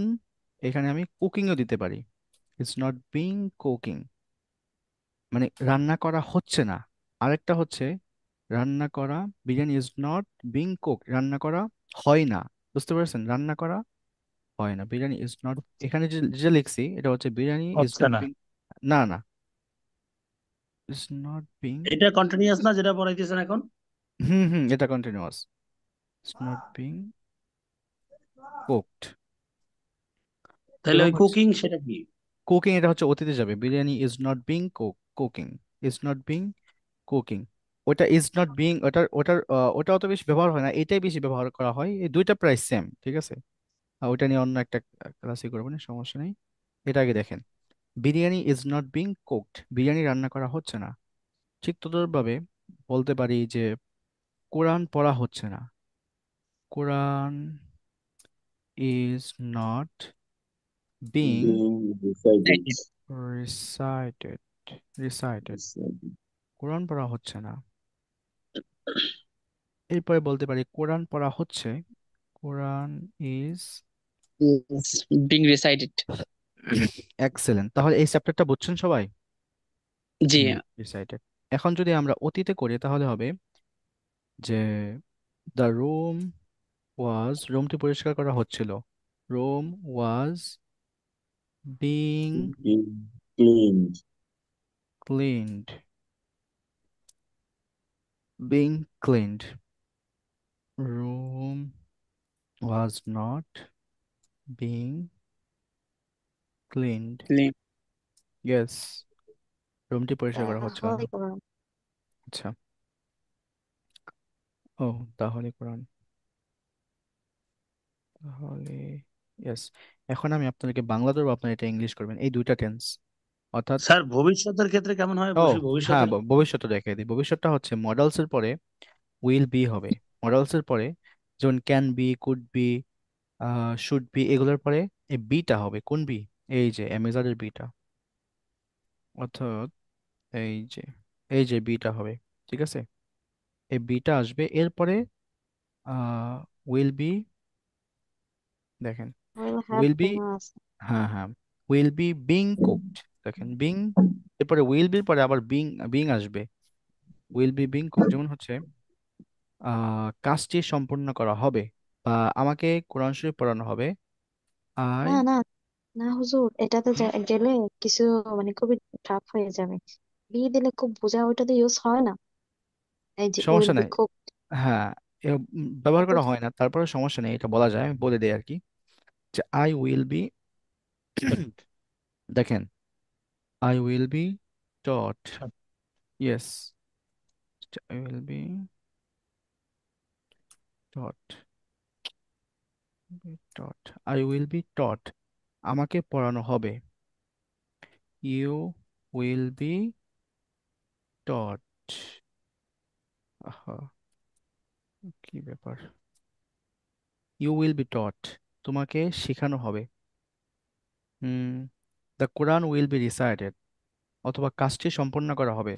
[SPEAKER 1] এখানে আমি কুকিংও দিতে পারি। ইজ নট বিং কুকিং মানে রান্না করা হচ্ছে না। আরেকটা হচ্ছে রান্না করা, biryani is not being cook, রান্না করা হয় না। বুঝতে পারছেন? রান্না করা হয় না, বিরিয়ানি ইজ নট, এখানে যে যে লিখছি এটা হচ্ছে বিরিয়ানি ইজ
[SPEAKER 5] হচ্ছে
[SPEAKER 1] নট
[SPEAKER 5] না,
[SPEAKER 1] বিং, না না, ইজ নট বিং,
[SPEAKER 5] এটা কন্টিনিউয়াস না যেটা পড়াইতেছেন এখন?
[SPEAKER 1] হুম হুম, এটা continuous. Is not being cooked.
[SPEAKER 5] তাহলে
[SPEAKER 1] এবং
[SPEAKER 5] ওই
[SPEAKER 1] হচ্ছে
[SPEAKER 5] কুকিং সেটা কি?
[SPEAKER 1] কুকিং, এটা হচ্ছে অতীতে যাবে, biryani is not being cooking, is not being cooking. ওটা ইজ নট বিং, ওটা অত বেশি ব্যবহার হয় না, এটাই বেশি ব্যবহার করা হয়, এই দুইটা প্রায় সেম, ঠিক আছে? ওইটা নিয়ে অন্য একটা ক্লাসে করবো না, সমস্যা নেই। এটা আগে দেখেন, biryani is not being cooked, biryani রান্না করা হচ্ছে না। ঠিক তদ্রুপভাবে বলতে পারি যে কোরআন পড়া হচ্ছে না, Quran is not being
[SPEAKER 5] Being decided.
[SPEAKER 1] Recited, recited, Quran পড়া হচ্ছে না। এরপরে বলতে পারি কোরআন পড়া হচ্ছে, Quran is
[SPEAKER 8] Yes, being recited.
[SPEAKER 1] Excellent. তাহলে এই চ্যাপ্টারটা বুঝছেন সবাই?
[SPEAKER 8] জি।
[SPEAKER 1] রিসাইটেড। এখন যদি আমরা অতীতে করি তাহলে হবে যে দ্য রুম ওয়াজ, রুমটি পরিষ্কার করা হচ্ছিল, room was being
[SPEAKER 5] Being cleaned.
[SPEAKER 1] Cleaned, being cleaned, room was not being cleaned,
[SPEAKER 8] Clean.
[SPEAKER 1] Yes, রুমটি পরিষ্কার করা হচ্ছিল না।
[SPEAKER 3] তাহলে কোরআন।
[SPEAKER 1] আচ্ছা, ও তাহলে কোরআন, তাহলে ইয়েস। এখন আমি আপনাদেরকে বাংলা ধরবো, আপনারা এটা ইংলিশ করবেন, এই দুইটা টেন্স অর্থাৎ।
[SPEAKER 5] স্যার ভবিষ্যতের ক্ষেত্রে কেমন হয়?
[SPEAKER 1] ও
[SPEAKER 5] বসি
[SPEAKER 1] হ্যাঁ,
[SPEAKER 5] ভবিষ্যতের।
[SPEAKER 1] ভবিষ্যৎ দেখাই দিই। ভবিষ্যৎটা হচ্ছে মডেলস এর পরে উইল বি হবে। মডেলস এর পরে যেমন can be, could be, should be, এগুলোর পরে এই বিটা হবে। কোন বি? এই যে অ্যামেজনের বিটা, অর্থাৎ এই যে, এই যে বিটা হবে, ঠিক আছে? এই বিটা আসবে এরপরে, উইল বি, দেখেন
[SPEAKER 3] উইল হ্যাভ
[SPEAKER 1] উইল বি,
[SPEAKER 3] বিন আছে।
[SPEAKER 1] হ্যাঁ হ্যাঁ, উইল বি বিং কুকড, দেখেন বিং, এরপরে উইল বির পরে আবার বিং, বিং আসবে, উইল বি বিং কুক। যেমন হচ্ছে কাজটি সম্পূর্ণ করা হবে, বা আমাকে কোরআন শরীফ পড়ানো হবে। আই,
[SPEAKER 3] না না না হুজুর, এটাতে গেলে কিছু মানে খুবই টাফ হয়ে যাবে। বি দিলে খুব বোঝা, ওইটাতে ইউজ হয় না। এই যে উইল
[SPEAKER 1] সমস্যা
[SPEAKER 3] বি
[SPEAKER 1] নাই,
[SPEAKER 3] খুব।
[SPEAKER 1] হ্যাঁ ব্যবহার করা হয় না, তারপরে সমস্যা নেই, এটা বলা যায়, আমি বলে দেই আর কি, যে আই উইল বি, দেখেন I will be taught, yes, I will be taught, taught, I will be টট, আমাকে পড়ানো হবে। ইউ উইল বি টট, আহা, কি ব্যাপার, ইউ উইল বি টট, তোমাকে শেখানো হবে। Hmm, the Quran will be recited, অথবা কাজটি সম্পন্ন করা হবে।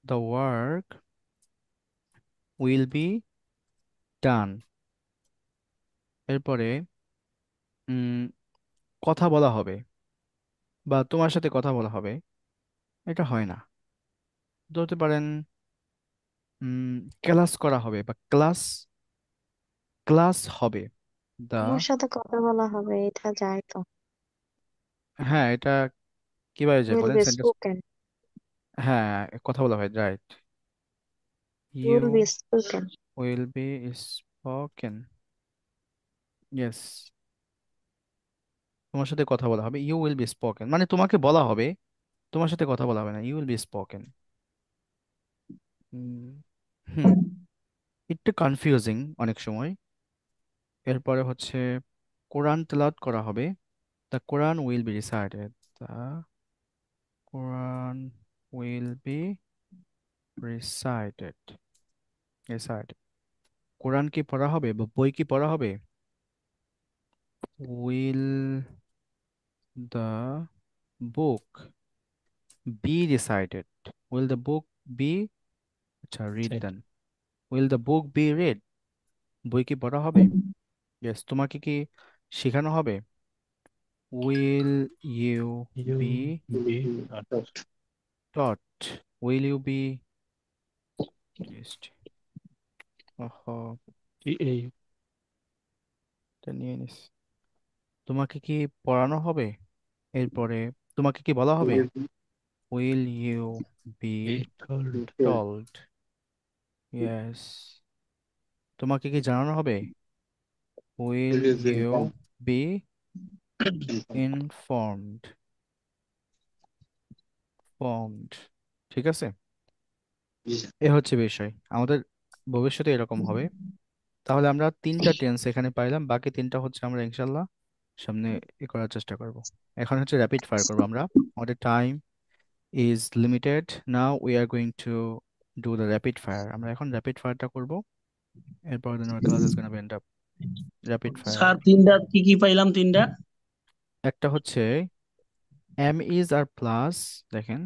[SPEAKER 1] The work will be done. এরপরে উম, কথা বলা হবে, বা তোমার সাথে কথা বলা হবে, এটা হয় না। ধরতে পারেন ক্লাস করা হবে, বা ক্লাস, ক্লাস হবে। দা,
[SPEAKER 3] তোমার সাথে কথা বলা হবে, এটা যায় তো।
[SPEAKER 1] হ্যাঁ এটা কিভাবে যায়
[SPEAKER 3] Will
[SPEAKER 1] বলেন
[SPEAKER 3] be
[SPEAKER 1] সেন্টেন্স।
[SPEAKER 3] spoken.
[SPEAKER 1] হ্যাঁ, কথা বলা হয়, right.
[SPEAKER 3] Will
[SPEAKER 1] you
[SPEAKER 3] be spoken.
[SPEAKER 1] Will be spoken, yes, তোমার সাথে কথা বলা হবে, ইউ উইল বি স্পোকেন, মানে তোমাকে বলা হবে, তোমার সাথে কথা বলা হবে না, ইউ উইল বি স্পোকেন। হুম, একটু কনফিউজিং অনেক সময়। এরপরে হচ্ছে কোরআন তেলাওয়াত করা হবে, the Quran will be recited, the Quran will be recited, recited. Quran কি পড়া হবে বা বই কি পড়া হবে? Will the book be recited, will the book be, আচ্ছা written, will the book be read, বই কি পড়া হবে? ইয়েস, তোমাকে কি শেখানো হবে? Will you be taught, will you be এটা নিয়ে নিস, তোমাকে কি পড়ানো হবে? এরপরে তোমাকে কি বলা হবে? Will you be told, yes, তোমাকে কি জানানো হবে? Will you be informed, formed, ঠিক আছে। এ হচ্ছে বিষয়, আমাদের ভবিষ্যতে এরকম হবে। তাহলে আমরা তিনটা টেন্স এখানে পাইলাম, বাকি তিনটা হচ্ছে আমরা ইনশাল্লাহ সামনে করার চেষ্টা করব। এখন হচ্ছে র্যাপিড ফায়ার করবো আমরা, আমাদের time is limited, now we are going to do the rapid fire. আমরা এখন র্যাপিড ফায়ারটা করব, এরপর দেন our class is gonna be end up. Rapid fire,
[SPEAKER 5] sir তিনটা কি কি পাইলাম তিনটা?
[SPEAKER 1] একটা হচ্ছে এম ইজ আর প্লাস, দেখেন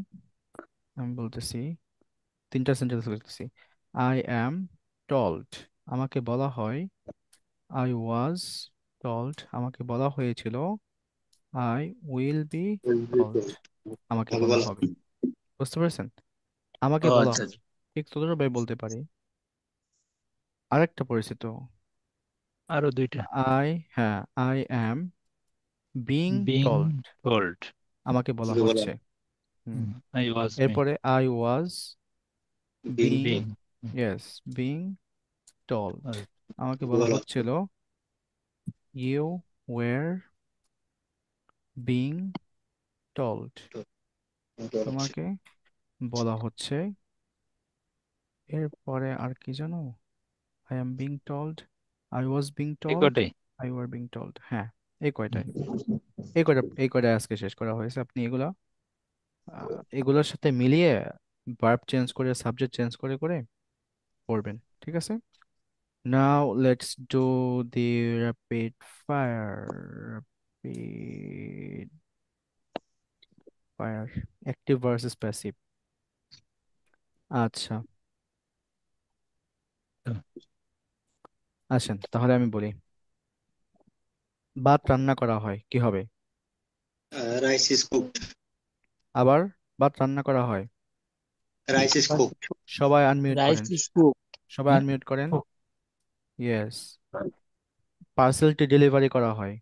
[SPEAKER 1] আমি বলতেছি, তিনটা সেন্টেন্স লিখতেছি। আই অ্যাম টল্ড, আমাকে বলা হয়। আই ওয়াজ টল্ড, আমাকে বলা হয়েছিল। আই উইল বি টল্ড, আমাকে
[SPEAKER 4] আমাকে
[SPEAKER 1] বলা
[SPEAKER 4] বলা
[SPEAKER 1] হবে। বুঝতে পেরেছেন? আমাকে
[SPEAKER 5] ও
[SPEAKER 1] বলা
[SPEAKER 5] আচ্ছা
[SPEAKER 1] হবে,
[SPEAKER 5] আচ্ছা।
[SPEAKER 1] ঠিক ততটাই বলতে পারি। আরেকটা পরিচিত,
[SPEAKER 9] আরো দুইটা।
[SPEAKER 1] আই, হ্যাঁ, I am being
[SPEAKER 9] being
[SPEAKER 1] told,
[SPEAKER 9] told,
[SPEAKER 1] আমাকে বলা
[SPEAKER 4] আমাকে বলা
[SPEAKER 1] হচ্ছে। হুম,
[SPEAKER 9] আই ওয়াজ বিং,
[SPEAKER 1] এরপরে I was
[SPEAKER 4] being
[SPEAKER 1] being,
[SPEAKER 9] being,
[SPEAKER 1] yes, being told, আমাকে
[SPEAKER 4] আমাকে
[SPEAKER 1] বলা
[SPEAKER 4] বলা
[SPEAKER 1] হচ্ছিল। ইউ ওয়ার বিং টল্ড,
[SPEAKER 4] আমাকে বলা হচ্ছে।
[SPEAKER 1] তোমাকে বলা হচ্ছে। এরপরে আর কি জানো, I am being told, I was being
[SPEAKER 9] এই
[SPEAKER 1] টল্ড,
[SPEAKER 9] কটাই।
[SPEAKER 1] আই ওয়ার বিং টল্ড, হ্যাঁ, এই কয়টাই, এই কয়টা আজকে শেষ করা হয়েছে। আপনি এগুলা এগুলোর সাথে মিলিয়ে ভার্ব চেঞ্জ করে, সাবজেক্ট চেঞ্জ করে করে পড়বেন, ঠিক আছে। Now let's do the rapid fire, rapid fire, active versus passive. আচ্ছা, আসেন তাহলে আমি বলি, ভাত রান্না করা হয়, কি হবে?
[SPEAKER 4] রাইস ইজ কুকড,
[SPEAKER 1] আবার ভাত রান্না করা হয়,
[SPEAKER 4] রাইস ইজ কুকড,
[SPEAKER 1] সবাই আনমিউট
[SPEAKER 5] রাইস
[SPEAKER 1] করেন,
[SPEAKER 5] ইজ কুক।
[SPEAKER 1] সবাই আনমিউট করেন, ইয়েস। পার্সেলটি ডেলিভারি করা হয়,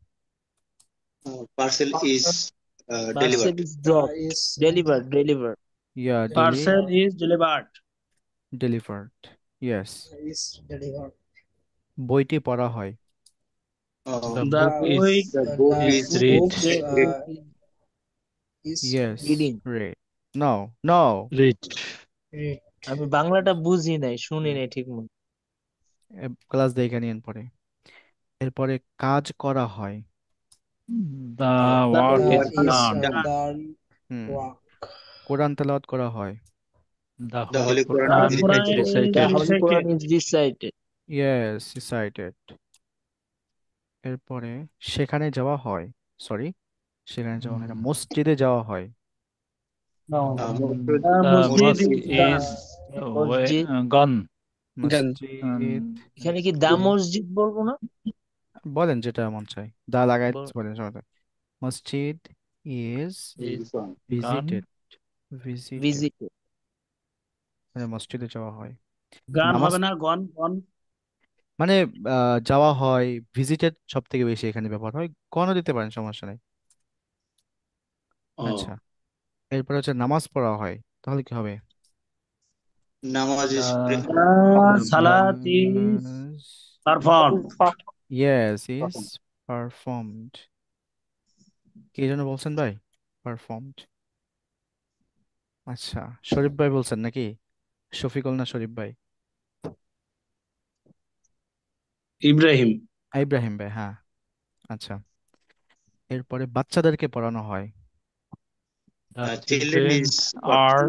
[SPEAKER 4] parcel is
[SPEAKER 5] parcel
[SPEAKER 4] delivered,
[SPEAKER 5] is drop.
[SPEAKER 2] is
[SPEAKER 5] deliver.
[SPEAKER 1] Yeah
[SPEAKER 5] parcel is delivered.
[SPEAKER 1] Delivered, yes.
[SPEAKER 2] is delivered.
[SPEAKER 1] বইটি পড়া হয়,
[SPEAKER 9] দ্য
[SPEAKER 5] দ্য
[SPEAKER 9] বুক ইজ
[SPEAKER 5] বই
[SPEAKER 4] the book
[SPEAKER 2] The
[SPEAKER 4] is
[SPEAKER 9] read,
[SPEAKER 2] book is
[SPEAKER 1] yes,
[SPEAKER 5] reading.
[SPEAKER 1] রে, no, no,
[SPEAKER 9] read,
[SPEAKER 2] read.
[SPEAKER 5] আমি বাংলাটা বুঝি নাই, শুনি নাই ঠিক মতো।
[SPEAKER 1] ক্লাস দেখে নিন পরে। এরপরে কাজ করা হয়,
[SPEAKER 9] the
[SPEAKER 5] the
[SPEAKER 9] work is
[SPEAKER 5] work
[SPEAKER 2] Is
[SPEAKER 5] is
[SPEAKER 9] done,
[SPEAKER 5] done.
[SPEAKER 2] done
[SPEAKER 1] hmm,
[SPEAKER 2] work.
[SPEAKER 1] Quran তেলাওয়াত করা হয়,
[SPEAKER 9] the
[SPEAKER 4] the
[SPEAKER 9] hole
[SPEAKER 4] holy Quran
[SPEAKER 5] the
[SPEAKER 9] Quran
[SPEAKER 4] is
[SPEAKER 5] Quran
[SPEAKER 9] is
[SPEAKER 5] is the
[SPEAKER 9] recited,
[SPEAKER 5] holy Quran is recited.
[SPEAKER 1] Yes, recited. এরপরে সেখানে যাওয়া হয়, sorry, সেখানে যাওয়া হয় না, মসজিদে যাওয়া হয়,
[SPEAKER 4] মসজিদ
[SPEAKER 5] দ্য
[SPEAKER 9] দ্য
[SPEAKER 5] মসজিদ
[SPEAKER 9] মস্ক
[SPEAKER 5] ইজ দ্য
[SPEAKER 9] ইজ
[SPEAKER 5] মসজিদ।
[SPEAKER 9] গন,
[SPEAKER 1] মসজিদ,
[SPEAKER 5] এখানে কি দা মসজিদ বলবো না?
[SPEAKER 1] বলেন যেটা মন চায়, দা লাগাই
[SPEAKER 5] বল-
[SPEAKER 1] বলেন সমস্যা নেই। মসজিদ ইজ
[SPEAKER 9] ইজ গান,
[SPEAKER 1] ভিজিটেড, ভিজিটেড,
[SPEAKER 5] ভিজিটেড।
[SPEAKER 1] মানে মসজিদে যাওয়া হয়।
[SPEAKER 5] গান
[SPEAKER 1] নামাজ,
[SPEAKER 5] হবে না, গন গন।
[SPEAKER 1] মানে যাওয়া হয়, ভিজিটেড সব থেকে বেশি এখানে ব্যবহার হয়, গণও দিতে পারেন, সমস্যা নেই। আচ্ছা, এরপর হচ্ছে নামাজ পড়া হয়, তাহলে কি হবে?
[SPEAKER 4] Namaz is
[SPEAKER 5] Salat is
[SPEAKER 1] নামাজ,
[SPEAKER 5] performed.
[SPEAKER 1] Yes, is performed. কি যেন বলছেন ভাই? পারফর্মড। আচ্ছা, শরীফ ভাই বলছেন নাকি? শফিকুল না শরীফ ভাই?
[SPEAKER 5] Ibrahim.
[SPEAKER 1] ইব্রাহিম ভাই, হ্যাঁ। আচ্ছা, এরপরে বাচ্চাদেরকে পড়ানো হয়।
[SPEAKER 9] The
[SPEAKER 4] children
[SPEAKER 9] children
[SPEAKER 4] is what?
[SPEAKER 9] are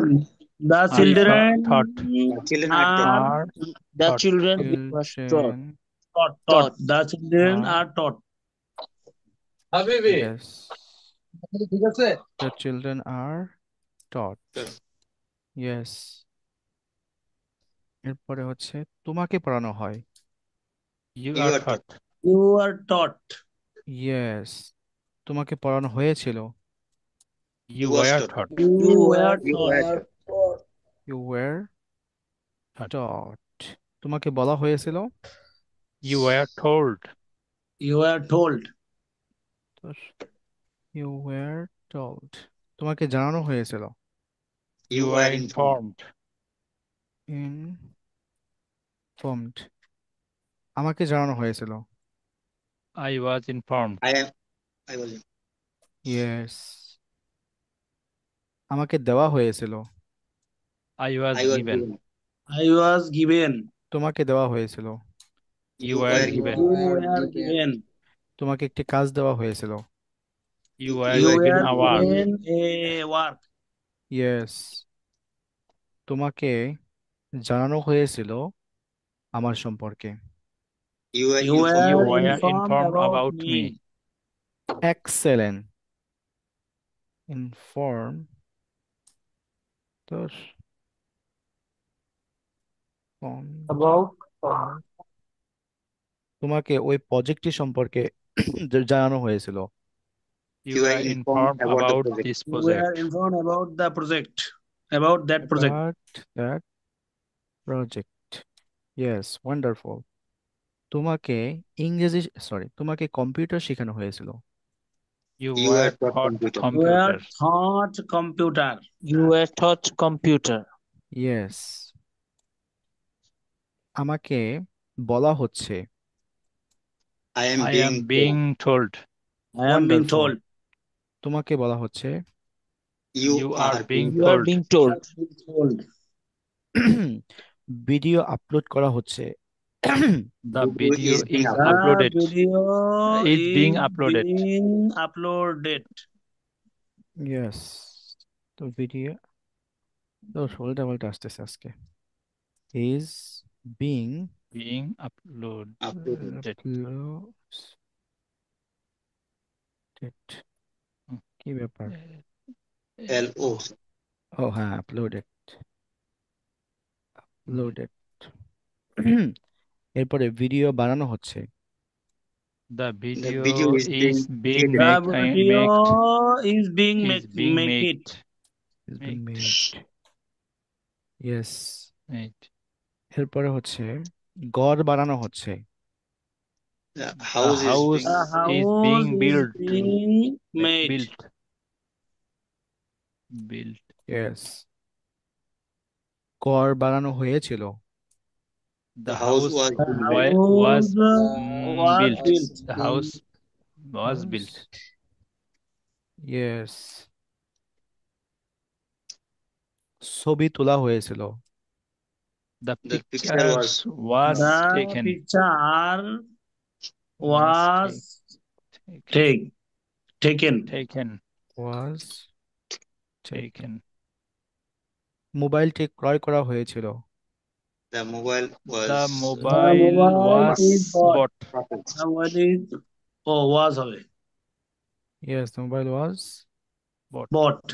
[SPEAKER 5] The
[SPEAKER 9] are
[SPEAKER 5] children
[SPEAKER 9] taught.
[SPEAKER 4] Children are taught.
[SPEAKER 5] are
[SPEAKER 9] Are
[SPEAKER 8] The
[SPEAKER 9] taught.
[SPEAKER 8] children was taught.
[SPEAKER 1] Children
[SPEAKER 5] taught. The children
[SPEAKER 1] are,
[SPEAKER 5] are taught.
[SPEAKER 1] Yes, the children are taught, yes. এরপরে হচ্ছে তোমাকে পড়ানো হয়।
[SPEAKER 9] You
[SPEAKER 4] You
[SPEAKER 9] are
[SPEAKER 4] are taught.
[SPEAKER 9] taught.
[SPEAKER 5] You are taught.
[SPEAKER 1] Yes, তোমাকে পড়ানো হয়েছিল।
[SPEAKER 9] You
[SPEAKER 4] was
[SPEAKER 9] were
[SPEAKER 4] taught.
[SPEAKER 9] taught.
[SPEAKER 5] You were
[SPEAKER 4] You were
[SPEAKER 5] taught.
[SPEAKER 4] taught.
[SPEAKER 1] You were
[SPEAKER 9] Taught.
[SPEAKER 1] Taught, তোমাকে বলা হয়েছিল।
[SPEAKER 9] You were told.
[SPEAKER 5] You were told.
[SPEAKER 1] You were told, তোমাকে জানানো হয়েছিল।
[SPEAKER 9] You
[SPEAKER 4] You
[SPEAKER 9] were
[SPEAKER 4] are informed.
[SPEAKER 1] Informed, আমাকে জানানো হয়েছিল।
[SPEAKER 9] I was informed.
[SPEAKER 4] I was
[SPEAKER 1] yes, আমাকে দেওয়া হয়েছিল।
[SPEAKER 9] I was
[SPEAKER 4] I was
[SPEAKER 9] given.
[SPEAKER 4] given.
[SPEAKER 5] I was given.
[SPEAKER 1] তোমাকে দেওয়া হয়েছিল।
[SPEAKER 9] You were given.
[SPEAKER 5] You were given.
[SPEAKER 1] তোমাকে একটি কাজ দেওয়া হয়েছিল।
[SPEAKER 9] You were
[SPEAKER 5] You
[SPEAKER 9] given
[SPEAKER 5] were
[SPEAKER 9] a work.
[SPEAKER 5] given a work.
[SPEAKER 1] Yes, তোমাকে জানানো হয়েছিল আমার সম্পর্কে।
[SPEAKER 4] You were
[SPEAKER 5] You
[SPEAKER 4] informed.
[SPEAKER 9] You
[SPEAKER 5] were
[SPEAKER 9] were
[SPEAKER 5] informed
[SPEAKER 9] informed
[SPEAKER 5] about
[SPEAKER 9] about
[SPEAKER 5] me.
[SPEAKER 9] me.
[SPEAKER 1] Excellent, inform, তো
[SPEAKER 5] About
[SPEAKER 1] তোমাকে ওই প্রজেক্টটি সম্পর্কে জানানো হয়েছিল।
[SPEAKER 9] You were informed
[SPEAKER 4] about the
[SPEAKER 9] about
[SPEAKER 4] project.
[SPEAKER 9] this
[SPEAKER 5] you were
[SPEAKER 9] project.
[SPEAKER 5] informed about the project. About that project.
[SPEAKER 1] But that project, yes, wonderful. তোমাকে তোমাকে computer শেখানো হয়েছিল।
[SPEAKER 9] You
[SPEAKER 4] You
[SPEAKER 9] were
[SPEAKER 4] were taught
[SPEAKER 9] taught
[SPEAKER 4] computer.
[SPEAKER 5] You were
[SPEAKER 9] computer.
[SPEAKER 5] taught computer.
[SPEAKER 8] You were taught computer.
[SPEAKER 1] Yes, আমাকে বলা হচ্ছে।
[SPEAKER 4] I am
[SPEAKER 9] I
[SPEAKER 4] being
[SPEAKER 9] am being told.
[SPEAKER 5] I am being
[SPEAKER 1] Wonderful.
[SPEAKER 5] told.
[SPEAKER 1] তোমাকে বলা হচ্ছে।
[SPEAKER 9] You are being
[SPEAKER 8] You are
[SPEAKER 9] told.
[SPEAKER 8] being told.
[SPEAKER 5] Being told.
[SPEAKER 1] Video upload করা হচ্ছে।
[SPEAKER 9] The video is
[SPEAKER 5] The
[SPEAKER 9] uploaded.
[SPEAKER 5] video
[SPEAKER 9] Is being uploaded.
[SPEAKER 5] being uploaded.
[SPEAKER 1] Yes, তো video তো উল্টা পাল্টা আসতেছে আজকে। Is being
[SPEAKER 9] Being uploaded.
[SPEAKER 1] Uploaded, কি ব্যাপার?
[SPEAKER 4] LO.
[SPEAKER 1] ও হ্যাঁ, আপলোডেড, আপলোডেড। এরপরে ভিডিও বানানো হচ্ছে।
[SPEAKER 9] The
[SPEAKER 4] The
[SPEAKER 9] video
[SPEAKER 4] video is
[SPEAKER 9] is being
[SPEAKER 4] created.
[SPEAKER 5] The
[SPEAKER 9] make,
[SPEAKER 5] video is being
[SPEAKER 9] is
[SPEAKER 5] make,
[SPEAKER 9] being
[SPEAKER 5] make
[SPEAKER 9] made.
[SPEAKER 5] it.
[SPEAKER 1] Is being
[SPEAKER 9] Made.
[SPEAKER 1] Made, yes.
[SPEAKER 9] Made.
[SPEAKER 1] এরপরে হচ্ছে ঘর বানানো হচ্ছে।
[SPEAKER 4] The
[SPEAKER 9] The
[SPEAKER 4] house is
[SPEAKER 9] house
[SPEAKER 4] being
[SPEAKER 5] The
[SPEAKER 9] is
[SPEAKER 5] house
[SPEAKER 9] being
[SPEAKER 5] is
[SPEAKER 9] built.
[SPEAKER 5] being made.
[SPEAKER 9] Built. Built.
[SPEAKER 1] Yes, ঘর বানানো হয়েছিল।
[SPEAKER 9] The
[SPEAKER 4] house
[SPEAKER 9] house
[SPEAKER 4] was
[SPEAKER 5] The
[SPEAKER 4] being
[SPEAKER 9] was
[SPEAKER 5] house was
[SPEAKER 9] built.
[SPEAKER 5] built.
[SPEAKER 9] The house was built.
[SPEAKER 1] Yes, ছবি তোলা হয়েছিল।
[SPEAKER 9] The
[SPEAKER 4] The picture
[SPEAKER 9] pictures was
[SPEAKER 5] The
[SPEAKER 9] taken.
[SPEAKER 5] picture
[SPEAKER 9] Was
[SPEAKER 5] was
[SPEAKER 9] taken.
[SPEAKER 5] taken.
[SPEAKER 9] Taken.
[SPEAKER 1] Was,
[SPEAKER 9] Taken.
[SPEAKER 1] মোবাইলটি ক্রয় করা হয়েছিল।
[SPEAKER 4] the mobile was
[SPEAKER 9] The
[SPEAKER 5] The
[SPEAKER 9] mobile
[SPEAKER 5] mobile
[SPEAKER 9] was
[SPEAKER 5] is bought.
[SPEAKER 9] bought.
[SPEAKER 4] purchased.
[SPEAKER 5] The mobile is was হবে
[SPEAKER 1] yes, mobile was
[SPEAKER 9] Bought.
[SPEAKER 5] bought.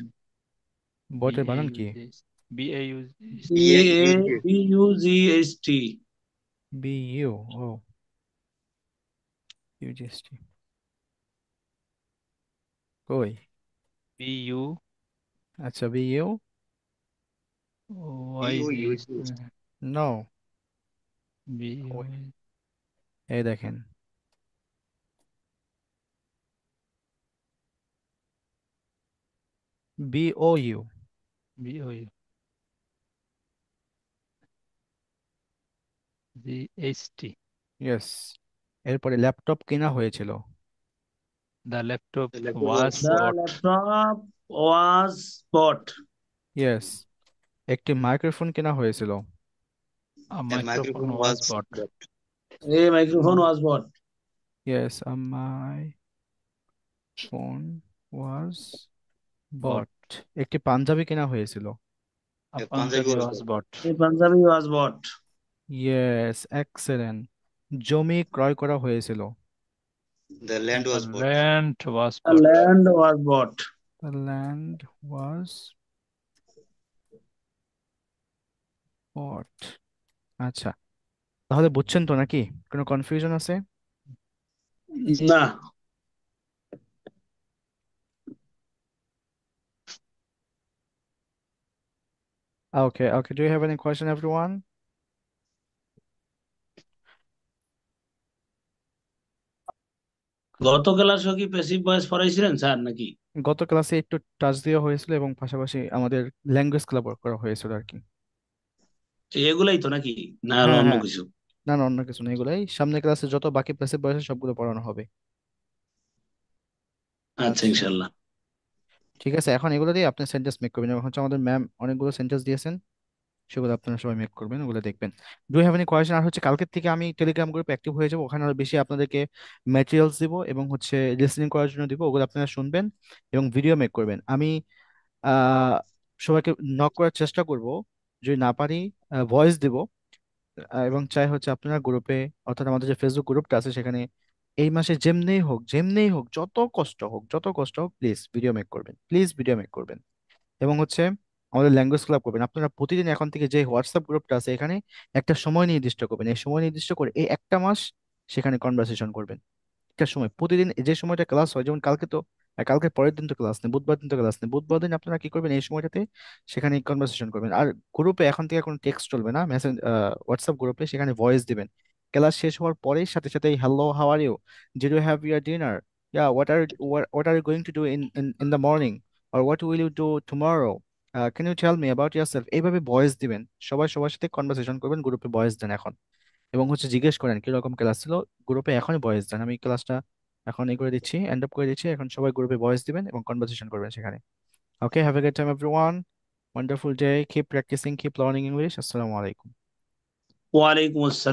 [SPEAKER 1] বটের বানান কি?
[SPEAKER 9] B-A-U-S.
[SPEAKER 5] BUGST.
[SPEAKER 1] B U, O UGST কই?
[SPEAKER 9] B-U.
[SPEAKER 1] আচ্ছা, B U,
[SPEAKER 9] Why is this?
[SPEAKER 1] No,
[SPEAKER 9] B-U.
[SPEAKER 1] এই দেখেন, BOU.
[SPEAKER 9] BOU. GHT.
[SPEAKER 1] Yes. এরপরে laptop কেনা হয়েছিল।
[SPEAKER 9] The laptop
[SPEAKER 4] The laptop
[SPEAKER 9] was
[SPEAKER 4] was
[SPEAKER 5] The
[SPEAKER 9] bought.
[SPEAKER 5] laptop was bought.
[SPEAKER 1] Yes. একটি microphone কেনা হয়েছিল।
[SPEAKER 9] A
[SPEAKER 4] a
[SPEAKER 9] microphone
[SPEAKER 4] microphone
[SPEAKER 9] was
[SPEAKER 4] was
[SPEAKER 9] bought.
[SPEAKER 4] bought.
[SPEAKER 5] A microphone was bought.
[SPEAKER 1] Yes, microphone was
[SPEAKER 9] Bought.
[SPEAKER 1] বট। একটি পাঞ্জাবি কেনা হয়েছিল।
[SPEAKER 9] A
[SPEAKER 4] A Punjabi
[SPEAKER 9] Punjabi
[SPEAKER 4] was
[SPEAKER 9] was
[SPEAKER 4] bought.
[SPEAKER 9] bought.
[SPEAKER 5] A Punjabi was bought.
[SPEAKER 1] Yes, excellent. জমি ক্রয় করা হয়েছিল।
[SPEAKER 4] The land
[SPEAKER 9] The
[SPEAKER 4] was bought.
[SPEAKER 9] land was
[SPEAKER 5] The
[SPEAKER 9] bought.
[SPEAKER 5] land was bought.
[SPEAKER 1] The land was bought. আচ্ছা, তাহলে বুঝছেন তো নাকি? কোনো কনফিউশন আছে?
[SPEAKER 5] Nah.
[SPEAKER 1] Okay, okay. Do you have any question, everyone?
[SPEAKER 5] গত ক্লাসে কি প্যাসিভ ভয়েস পড়াইছিলেন স্যার নাকি?
[SPEAKER 1] গত ক্লাসে একটু টাচ দেওয়া হয়েছিল এবং পাশাপাশি আমাদের ল্যাঙ্গুয়েজ ক্লাব করা হয়েছিল আর কি।
[SPEAKER 5] এগুলাই তো নাকি, না আরো
[SPEAKER 1] হ্যাঁ
[SPEAKER 5] অন্য
[SPEAKER 1] হ্যাঁ,
[SPEAKER 5] কিছু?
[SPEAKER 1] না না, অন্য কিছু না, এগুলাই সামনের ক্লাসে যত বাকি প্যাসিভ ভয়েস সবগুলো পড়ানো হবে।
[SPEAKER 5] আচ্ছা,
[SPEAKER 1] আচ্ছা,
[SPEAKER 5] ইনশাল্লাহ।
[SPEAKER 1] ঠিক আছে। এখন এগুলো দিয়ে আপনি সেন্টেন্স মেক করবেন। এখন হচ্ছে আমাদের ম্যাম অনেকগুলো সেন্টেন্স দিয়েছেন, সেগুলো আপনারা সবাই মেক করবেন, ওগুলো দেখবেন। Do have any question? আর হচ্ছে কালকের থেকে আমি টেলিগ্রাম গ্রুপে অ্যাক্টিভ হয়ে যাবো, ওখানে আরো বেশি আপনাদেরকে ম্যাটেরিয়ালস দিব এবং হচ্ছে লিসেনিং করার জন্য দিব, ওগুলো আপনারা শুনবেন এবং ভিডিও মেক করবেন। আমি আহ সবাইকে নক করার চেষ্টা করব, যদি না পারি ভয়েস দিব। এবং চাই হচ্ছে আপনারা গ্রুপে, অর্থাৎ আমাদের যে ফেসবুক গ্রুপটা আছে সেখানে এই মাসে যেমনেই হোক, যত কষ্ট হোক, প্লিজ ভিডিও মেক করবেন, প্লিজ ভিডিও মেক করবেন। এবং হচ্ছে আমাদের ল্যাঙ্গুয়েজ ক্লাব করবেন। আপনারা প্রতিদিন এখন থেকে যে হোয়াটসঅ্যাপ গ্রুপটা আছে এখানে একটা সময় নির্দিষ্ট করবেন, এই সময় নির্দিষ্ট করে এই একটা মাস সেখানে কনভারসেশন করবেন। একটা সময় প্রতিদিন যে সময়টা ক্লাস হয়, যেমন কালকে তো কালকে পরের দিন তো ক্লাস নেই, বুধবার দিন তো ক্লাস নেই, বুধবার দিন আপনারা কি করবেন, এই সময়টাতে সেখানে কনভারসেশন করবেন। আর গ্রুপে এখন থেকে কোনো টেক্সট চলবে না, মেসেজ, হোয়াটসঅ্যাপ গ্রুপে সেখানে ভয়েস দিবেন। ক্লাস শেষ হওয়ার পরেই সাথে সাথে hello, how are you, did you have your dinner, yeah what are you going to do in the morning, or what will you do tomorrow, can you tell me about yourself. এইভাবে voice দিবেন, সবাই সবার সাথে conversation করবেন, গ্রুপে voice দেন এখন। এবং হচ্ছে জিজ্ঞেস করেন কিরকম ক্লাস ছিল, গ্রুপে এখনই ভয়েস দেন। আমি ক্লাসটা এখন এই করে দিচ্ছি, এন্ড আপ করে দিচ্ছি, এখন সবাই গ্রুপে ভয়েস দিবেন এবং কনভারসেশন করবেন সেখানে। Okay, have a good time everyone, wonderful day, keep practising, keep learning English. আসসালামু আলাইকুম।
[SPEAKER 5] ওয়ালাইকুম আসসালাম।